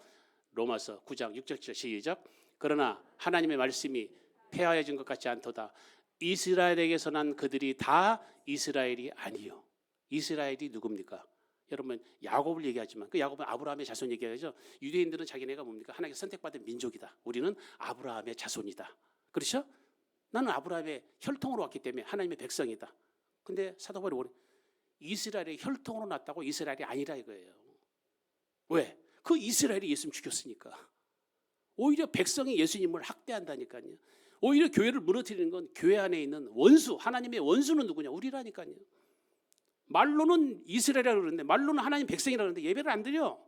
로마서 9장 6절 7절 시작. 그러나 하나님의 말씀이 폐하여진 것 같지 않도다. 이스라엘에게서 난 그들이 다 이스라엘이 아니요. 이스라엘이 누굽니까? 여러분 야곱을 얘기하지만 그 야곱은 아브라함의 자손 얘기하죠. 유대인들은 자기네가 뭡니까? 하나님께 선택받은 민족이다. 우리는 아브라함의 자손이다. 그렇죠? 나는 아브라함의 혈통으로 왔기 때문에 하나님의 백성이다. 근데 사도 바울이 뭐래? 이스라엘의 혈통으로 났다고 이스라엘이 아니라 이거예요. 왜? 그 이스라엘이 예수님 죽였으니까. 오히려 백성이 예수님을 학대한다니까요. 오히려 교회를 무너뜨리는 건 교회 안에 있는 원수, 하나님의 원수는 누구냐? 우리라니까요. 말로는 이스라엘이라고 그러는데, 말로는 하나님 백성이라고 그러는데 예배를 안 드려.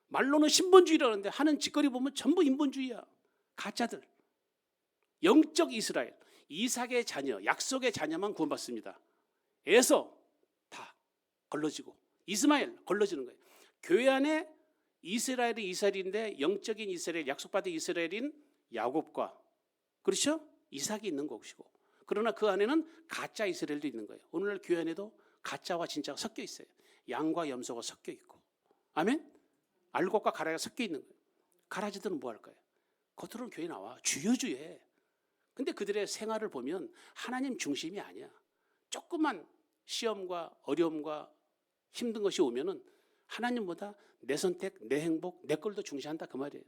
말로는 신본주의라고 그러는데 하는 짓거리 보면 전부 인본주의야. 가짜들. 영적 이스라엘, 이삭의 자녀, 약속의 자녀만 구원받습니다. 에서 다 걸러지고 이스마엘 걸러지는 거예요. 교회 안에 이스라엘이 이스라엘인데 영적인 이스라엘, 약속받은 이스라엘인 야곱과, 그렇죠? 이삭이 있는 것이고, 그러나 그 안에는 가짜 이스라엘도 있는 거예요. 오늘날 교회 안에도 가짜와 진짜가 섞여 있어요. 양과 염소가 섞여 있고, 아멘? 알곡과 가라지가 섞여 있는 거예요. 가라지들은 뭐 할까요? 겉으로는 교회 나와 주여주여. 근데 그들의 생활을 보면 하나님 중심이 아니야. 조그만 시험과 어려움과 힘든 것이 오면은 하나님보다 내 선택, 내 행복, 내 걸 더 중시한다 그 말이에요.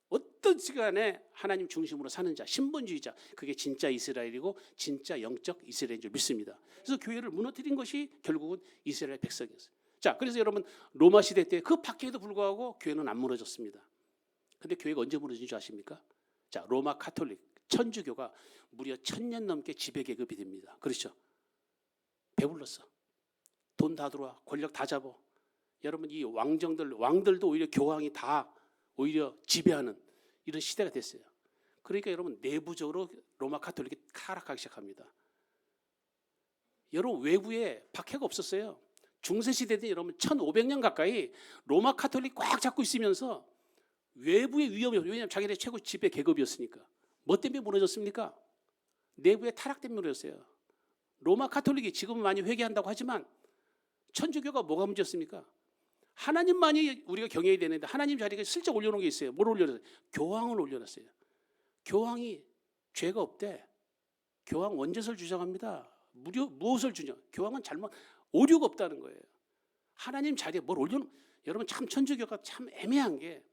어떤 시간에 하나님 중심으로 사는 자, 신본주의자, 그게 진짜 이스라엘이고 진짜 영적 이스라엘인 줄 믿습니다. 그래서 교회를 무너뜨린 것이 결국은 이스라엘 백성이었어요. 자, 그래서 여러분 로마 시대 때 그 박해에도 불구하고 교회는 안 무너졌습니다. 근데 교회가 언제 무너진 줄 아십니까? 자, 로마 카톨릭, 천주교가 무려 1000년 넘게 지배 계급이 됩니다. 그렇죠? 배불렀어. 돈 다 들어와, 권력 다 잡아. 여러분 이 왕들도 오히려 교황이 다 오히려 지배하는 이런 시대가 됐어요. 그러니까 여러분 내부적으로 로마 카톨릭이 타락하기 시작합니다. 여러분 외부에 박해가 없었어요. 중세시대 때 여러분 1500년 가까이 로마 카톨릭 꽉 잡고 있으면서 외부의 위협이, 왜냐하면 자기네 최고 지배 계급이었으니까. 뭐 때문에 무너졌습니까? 내부의 타락 때문에 무너졌어요. 로마 카톨릭이 지금은 많이 회개한다고 하지만 천주교가 뭐가 문제였습니까? 하나님만이 우리가 경외해야 되는데 하나님 자리에 슬쩍 올려놓은 게 있어요. 뭘 올려놨어요? 교황을 올려놨어요. 교황이 죄가 없대. 교황 원죄설 주장합니다. 무엇을 주냐? 교황은 잘못, 오류가 없다는 거예요. 하나님 자리에 뭘 올려놓은, 여러분 참 천주교가 참 애매한 게,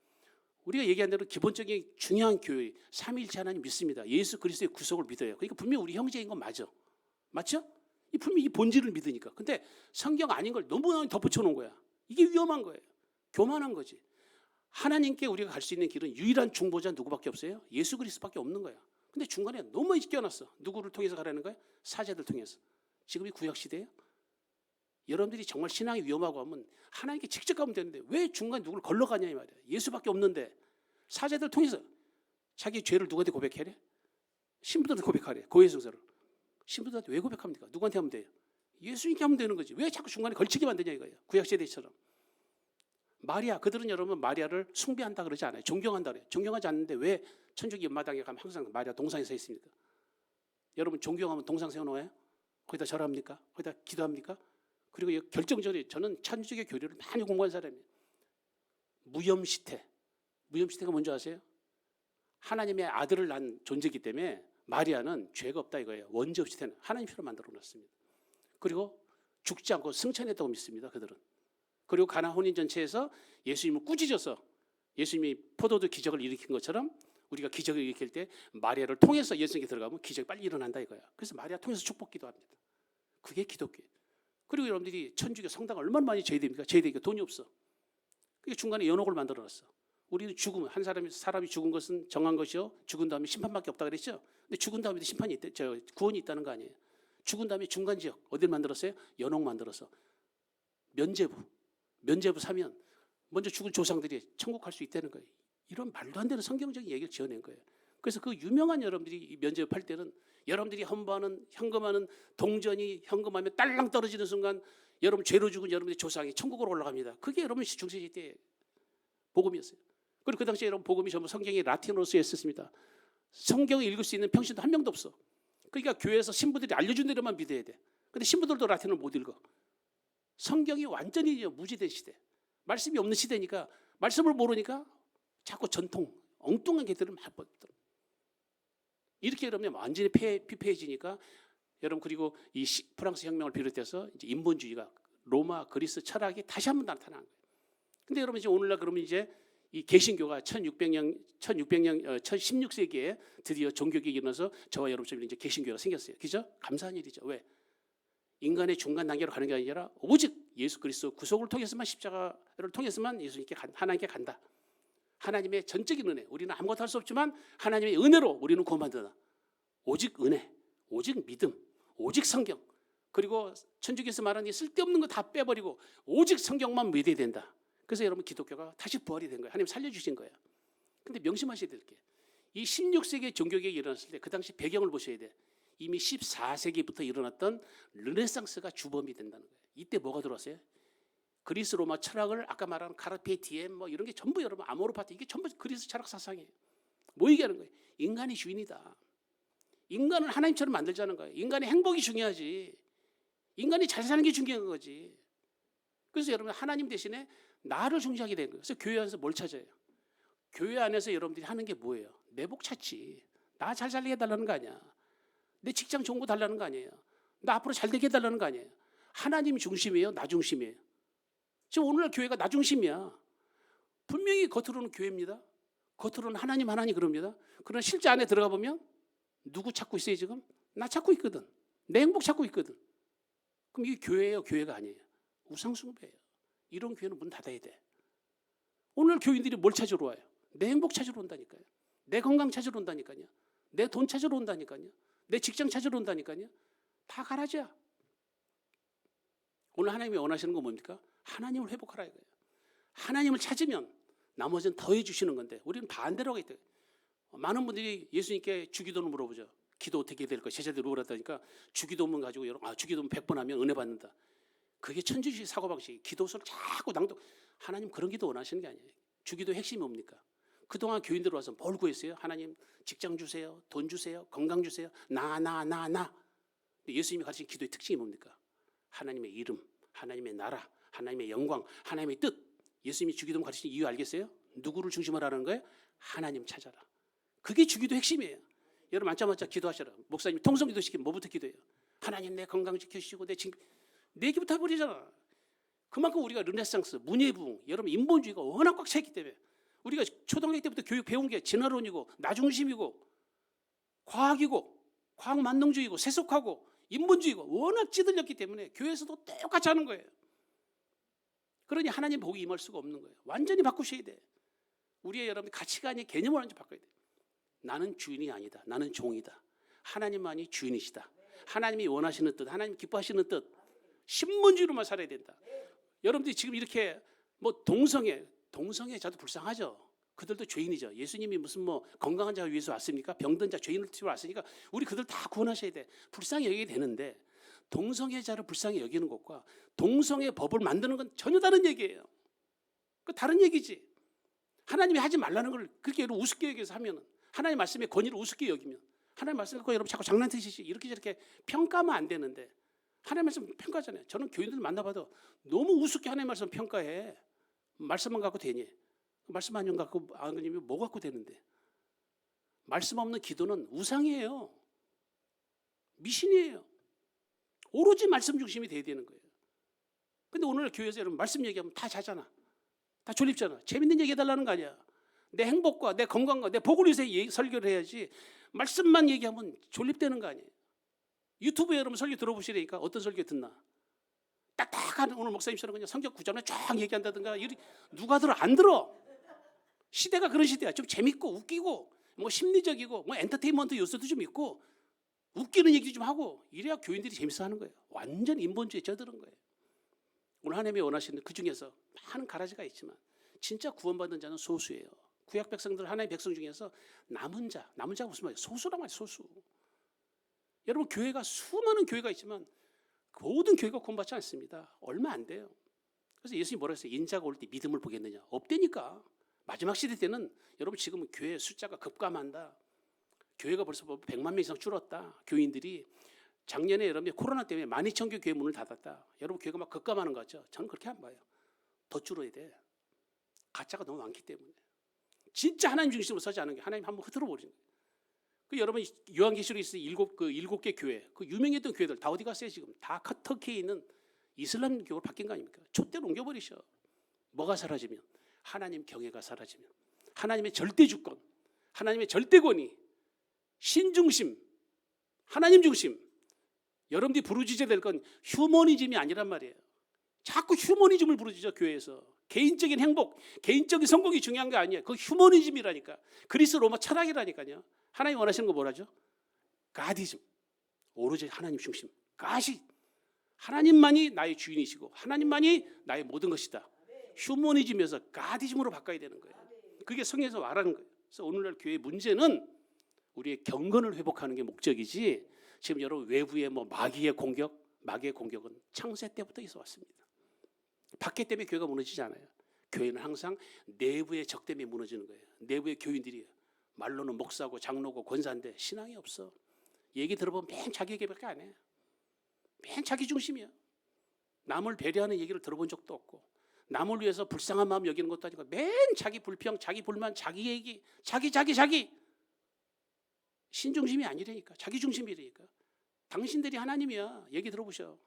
우리가 얘기한 대로 기본적인 중요한 교회, 삼위일체 하나님 믿습니다. 예수 그리스도의 구속을 믿어요. 그러니까 분명히 우리 형제인 건 맞아. 맞죠? 분명히 이 본질을 믿으니까. 근데 성경 아닌 걸 너무 덧붙여 놓은 거야. 이게 위험한 거예요. 교만한 거지. 하나님께 우리가 갈 수 있는 길은 유일한 중보자 누구밖에 없어요? 예수 그리스도밖에 없는 거야. 근데 중간에 너무 많이 끼워놨어. 누구를 통해서 가라는 거야? 사제들 통해서. 지금이 구약 시대예요. 여러분들이 정말 신앙이 위험하고 하면 하나님께 직접 가면 되는데 왜 중간에 누구를 걸러가냐 이 말이야. 예수밖에 없는데 사제들 통해서 자기 죄를 누구한테 고백하래? 신부들한테 고백하래. 고해성서를. 신부들한테 왜 고백합니까? 누구한테 하면 돼요? 예수님께 하면 되는 거지. 왜 자꾸 중간에 걸치게 만드냐 이거예요. 구약시대처럼. 마리아, 그들은 여러분 마리아를 숭배한다 그러지 않아요. 존경한다 그래요. 존경하지 않는데 왜 천주교 연마당에 가면 항상 마리아 동상에 서 있습니까? 여러분 존경하면 동상 세워놓아요? 거기다 절합니까? 거기다 기도합니까? 그리고 결정적으로 저는 천주교 교리를 많이 공부한 사람이에요. 무염시태. 무염시태가 뭔지 아세요? 하나님의 아들을 낳은 존재이기 때문에 마리아는 죄가 없다 이거예요. 원죄 없이 태어난 하나님 피로 만들어 놨습니다. 그리고 죽지 않고 승천했다고 믿습니다. 그들은. 그리고 가나 혼인전체에서 예수님을 꾸짖어서 예수님이 포도주 기적을 일으킨 것처럼 우리가 기적을 일으킬 때 마리아를 통해서 예수님께 들어가면 기적이 빨리 일어난다 이거야. 그래서 마리아 통해서 축복 기도합니다. 그게 기독교예요. 그리고 여러분들이 천주교 성당 얼마나 많이 제대입니까? 제대니까 돈이 없어. 그게 중간에 연옥을 만들어놨어. 우리는 죽으면 한 사람이 죽은 것은 정한 것이요 죽은 다음에 심판밖에 없다 그랬죠. 근데 죽은 다음에도 심판이 있다, 구원이 있다는 거 아니에요. 죽은 다음에 중간 지역 어디를 만들었어요? 연옥 만들어서 면죄부 사면 먼저 죽은 조상들이 천국 갈 수 있다는 거예요. 이런 말도 안 되는 성경적인 얘기를 지어낸 거예요. 그래서 그 유명한 여러분들이 이 면죄부 팔 때는 여러분들이 헌금하는 동전이 현금하면 딸랑 떨어지는 순간 여러분 죄로 죽은 여러분의 조상이 천국으로 올라갑니다. 그게 여러분 중세시대 때 복음이었어요. 그리고 그 당시에 여러분 복음이 전부 성경이 라틴어로 쓰였습니다. 성경을 읽을 수 있는 평신도 한 명도 없어. 그러니까 교회에서 신부들이 알려준 대로만 믿어야 돼. 근데 신부들도 라틴어를 못 읽어. 성경이 완전히 무지된 시대. 말씀이 없는 시대니까 말씀을 모르니까 자꾸 전통, 엉뚱한 개들을 막 뽑더라고요. 이렇게 여러분 완전히 피폐해지니까 여러분 그리고 이 프랑스 혁명을 비롯해서 이제 인본주의가 로마, 그리스 철학이 다시 한번 나타난 거예요. 근데 여러분 이제 오늘날 그러면 이제 이 개신교가 16세기에 드디어 종교개혁이 일어나서 저와 여러분처럼 이제 개신교가 생겼어요. 그죠? 감사한 일이죠. 왜? 인간의 중간 단계로 가는 게 아니라 오직 예수 그리스도 구속을 통해서만 십자가를 통해서만 예수님께 하나님께 간다. 하나님의 전적인 은혜. 우리는 아무것도 할 수 없지만 하나님의 은혜로 우리는 구원받는다. 오직 은혜, 오직 믿음, 오직 성경. 그리고 천주교에서 말하는 이 쓸데없는 거 다 빼버리고 오직 성경만 믿어야 된다. 그래서 여러분 기독교가 다시 부활이 된 거예요. 하나님 살려주신 거예요. 근데 명심하셔야 될 게 이 16세기의 종교개혁이 일어났을 때 그 당시 배경을 보셔야 돼. 이미 14세기부터 일어났던 르네상스가 주범이 된다는 거예요. 이때 뭐가 들어왔어요? 그리스 로마 철학을 아까 말한 카르페 디엠 뭐 이런 게 전부 여러분 아모르파티 이게 전부 그리스 철학 사상이에요. 뭐 얘기하는 거예요? 인간이 주인이다. 인간을 하나님처럼 만들자는 거예요. 인간의 행복이 중요하지. 인간이 잘 사는 게 중요한 거지. 그래서 여러분 하나님 대신에 나를 중시하게 된 거예요. 그래서 교회 안에서 뭘 찾아요? 교회 안에서 여러분들이 하는 게 뭐예요? 내 복 찾지. 나 잘 살게 해달라는 거 아니야. 내 직장 좋은 거 달라는 거 아니에요. 나 앞으로 잘 되게 해달라는 거 아니에요. 하나님 중심이에요? 나 중심이에요? 지금 오늘날 교회가 나 중심이야. 분명히 겉으로는 교회입니다. 겉으로는 하나님 그럽니다. 그러나 실제 안에 들어가 보면 누구 찾고 있어요 지금? 나 찾고 있거든. 내 행복 찾고 있거든. 그럼 이게 교회예요? 교회가 아니에요? 우상숭배예요. 이런 교회는 문 닫아야 돼. 오늘 교인들이 뭘 찾으러 와요? 내 행복 찾으러 온다니까요. 내 건강 찾으러 온다니까요. 내 돈 찾으러 온다니까요. 내 직장 찾으러 온다니까요. 다 가라지야. 오늘 하나님이 원하시는 건 뭡니까? 하나님을 회복하라 이거예요. 하나님을 찾으면 나머지는 더해 주시는 건데 우리는 반대로 하고 있다. 많은 분들이 예수님께 주기도를 물어보죠. 기도 어떻게 해야 될까? 제자들이 물어봤다니까 주기도문 가지고 주기도문 100번 하면 은혜 받는다. 그게 천주교의 사고방식. 기도서를 자꾸 낭독. 하나님 그런 기도 원하시는 게 아니에요. 주기도의 핵심이 뭡니까? 그동안 교인들 와서 뭘 구했어요? 하나님 직장 주세요. 돈 주세요. 건강 주세요. 나. 예수님이 가르친 기도의 특징이 뭡니까? 하나님의 이름, 하나님의 나라, 하나님의 영광, 하나님의 뜻. 예수님이 주기도문 가르친 이유 알겠어요? 누구를 중심으로 하라는 거예요? 하나님 찾아라. 그게 주기도 핵심이에요. 여러분 앉자마자 기도하셔라. 목사님 통성기도 시키면 뭐부터 기도해요? 하나님 내 건강 지켜주시고 내 얘기부터 해버리잖아. 그만큼 우리가 르네상스, 문예부흥, 여러분 인본주의가 워낙 꽉 차있기 때문에 우리가 초등학교 때부터 교육 배운 게 진화론이고 나중심이고 과학이고 과학 만능주의고 세속하고 인본주의고 워낙 찌들렸기 때문에 교회에서도 똑같이 하는 거예요. 그러니 하나님 복이 임할 수가 없는 거예요. 완전히 바꾸셔야 돼. 우리의 여러분 가치관의 개념을 완전히 바꿔야 돼. 나는 주인이 아니다. 나는 종이다. 하나님만이 주인이시다. 하나님이 원하시는 뜻, 하나님 기뻐하시는 뜻, 신문주의로만 살아야 된다. 여러분들이 지금 이렇게 뭐 동성애자도 불쌍하죠. 그들도 죄인이죠. 예수님이 무슨 뭐 건강한 자 위해서 왔습니까? 병든 자, 죄인을 위해서 왔으니까 우리 그들 다 구원하셔야 돼. 불쌍히 여기게 되는데 동성애자를 불쌍히 여기는 것과 동성애 법을 만드는 건 전혀 다른 얘기예요. 그 다른 얘기지. 하나님이 하지 말라는 걸 그렇게 우습게 여기서 하면은 하나님 말씀의 권위를 우습게 여기면 하나님 말씀 갖고 여러분 자꾸 장난치시지 이렇게 저렇게 평가하면 안 되는데 하나님 말씀 평가하잖아요. 저는 교인들 만나봐도 너무 우습게 하나님 말씀 평가해. 말씀만 갖고 되니? 말씀 안 갖고 안 그러면 뭐 갖고 되는데? 말씀 없는 기도는 우상이에요. 미신이에요. 오로지 말씀 중심이 돼야 되는 거예요. 근데 오늘 교회에서 여러분 말씀 얘기하면 다 자잖아. 다 졸립잖아. 재밌는 얘기 해달라는 거 아니야. 내 행복과 내 건강과 내 복을 위해서 설교를 해야지 말씀만 얘기하면 졸립되는 거 아니에요. 유튜브에 여러분 설교 들어보시라니까 어떤 설교 듣나? 딱딱한 오늘 목사님처럼 그냥 성경 구절만 쫙 얘기한다든가 누가 들어 안 들어. 시대가 그런 시대야. 좀 재밌고 웃기고 뭐 심리적이고 뭐 엔터테인먼트 요소도 좀 있고 웃기는 얘기도 좀 하고 이래야 교인들이 재밌어 하는 거예요. 완전 인본주의에 져드는 거예요. 오늘 하나님이 원하시는 그 중에서 많은 가라지가 있지만 진짜 구원받은 자는 소수예요. 구약 백성들 하나님의 백성 중에서 남은 자가 무슨 말이에요? 소수란 말이에요. 소수. 여러분 교회가 수많은 교회가 있지만 모든 교회가 구원받지 않습니다. 얼마 안 돼요. 그래서 예수님이 뭐라 했어요? 인자가 올 때 믿음을 보겠느냐? 없다니까. 마지막 시대 때는 여러분 지금 교회 숫자가 급감한다. 교회가 벌써 100만 명 이상 줄었다. 교인들이 작년에 여러분이 코로나 때문에 12,000개 교회 문을 닫았다. 여러분 교회가 막 급감하는 거 같죠? 저는 그렇게 안 봐요. 더 줄어야 돼. 가짜가 너무 많기 때문에. 진짜 하나님 중심으로 서지 않은 게 하나님 한번 흐트러 버리는 거예요. 그 여러분 요한계시록에 있어 일곱 개 교회, 그 유명했던 교회들 다 어디 갔어요 지금? 다 터키에 있는 이슬람교로 바뀐 거 아닙니까? 촛대로 옮겨버리셔. 뭐가 사라지면? 하나님 경외가 사라지면, 하나님의 절대 주권, 하나님의 절대 권위, 신중심, 하나님 중심. 여러분들이 부르짖어야 될 건 휴머니즘이 아니란 말이에요. 자꾸 휴머니즘을 부르짖어 교회에서. 개인적인 행복, 개인적인 성공이 중요한 게 아니에요. 그 휴머니즘이라니까. 그리스 로마 철학이라니까요. 하나님 원하시는 거 뭐라죠? 가디즘. 오로지 하나님 중심. 가시. 하나님만이 나의 주인이시고 하나님만이 나의 모든 것이다. 휴머니즘에서 가디즘으로 바꿔야 되는 거예요. 그게 성경에서 말하는 거예요. 그래서 오늘날 교회의 문제는 우리의 경건을 회복하는 게 목적이지 지금 여러분 외부의 뭐 마귀의 공격은 창세 때부터 있어 왔습니다. 밖에 때문에 교회가 무너지지 않아요. 교회는 항상 내부의 적 때문에 무너지는 거예요. 내부의 교인들이 말로는 목사고 장로고 권사인데 신앙이 없어. 얘기 들어보면 맨 자기 얘기밖에 안 해. 맨 자기 중심이야. 남을 배려하는 얘기를 들어본 적도 없고 남을 위해서 불쌍한 마음 여기는 것도 아니고 맨 자기 불평, 자기 불만, 자기 얘기, 자기 신중심이 아니라니까. 자기 중심이라니까. 당신들이 하나님이야. 얘기 들어보셔.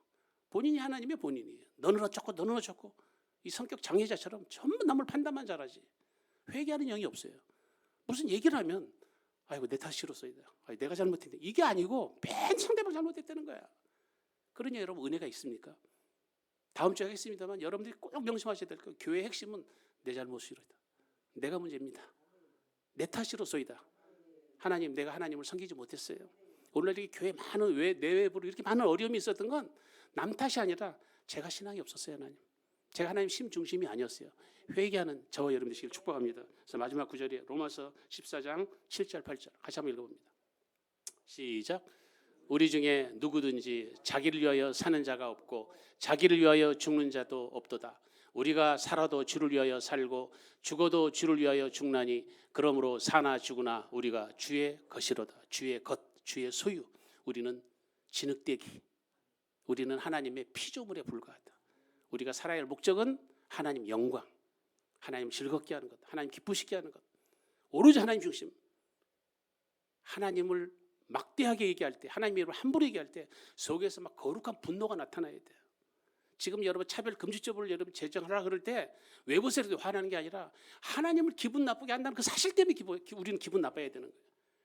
본인이 하나님이야. 본인이. 너는 어쩌고 이 성격 장애자처럼 전부 남을 판단만 잘하지. 회개하는 영이 없어요. 무슨 얘기를 하면 아이고 내 탓이로서이다. 내가 잘못했는데 이게 아니고 맨 상대방 잘못했다는 거야. 그러냐 여러분 은혜가 있습니까? 다음 주에 하겠습니다만 여러분들이 꼭 명심하셔야 될 거 교회의 핵심은 내 잘못이로다. 내가 문제입니다. 내 탓이로서이다. 하나님 내가 하나님을 섬기지 못했어요. 오늘날 이 교회 많은 내외부로 이렇게 많은 어려움이 있었던 건 남 탓이 아니라 제가 신앙이 없었어요. 하나님. 제가 하나님 심 중심이 아니었어요. 회개하는 저와 여러분 되시길 축복합니다. 그래서 마지막 구절이 로마서 14장 7절 8절 같이 한번 읽어봅니다. 시작. 우리 중에 누구든지 자기를 위하여 사는 자가 없고 자기를 위하여 죽는 자도 없도다. 우리가 살아도 주를 위하여 살고 죽어도 주를 위하여 죽나니 그러므로 사나 죽으나 우리가 주의 것이로다. 주의 것, 주의 소유. 우리는 진흙대기. 우리는 하나님의 피조물에 불과하다. 우리가 살아야 할 목적은 하나님 영광, 하나님 즐겁게 하는 것, 하나님 기쁘시게 하는 것. 오로지 하나님 중심. 하나님을 막대하게 얘기할 때, 하나님의 이름을 함부로 얘기할 때 속에서 막 거룩한 분노가 나타나야 돼요. 지금 여러분 차별금지법을 여러분 제정하라 그럴 때 외부 세력이 화나는 게 아니라 하나님을 기분 나쁘게 한다는 그 사실 때문에 우리는 기분 나빠야 되는 거예요.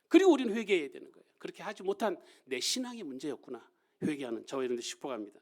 그리고 우리는 회개해야 되는 거예요. 그렇게 하지 못한 내 신앙의 문제였구나. 회개하는 저와 여러분들 축복합니다.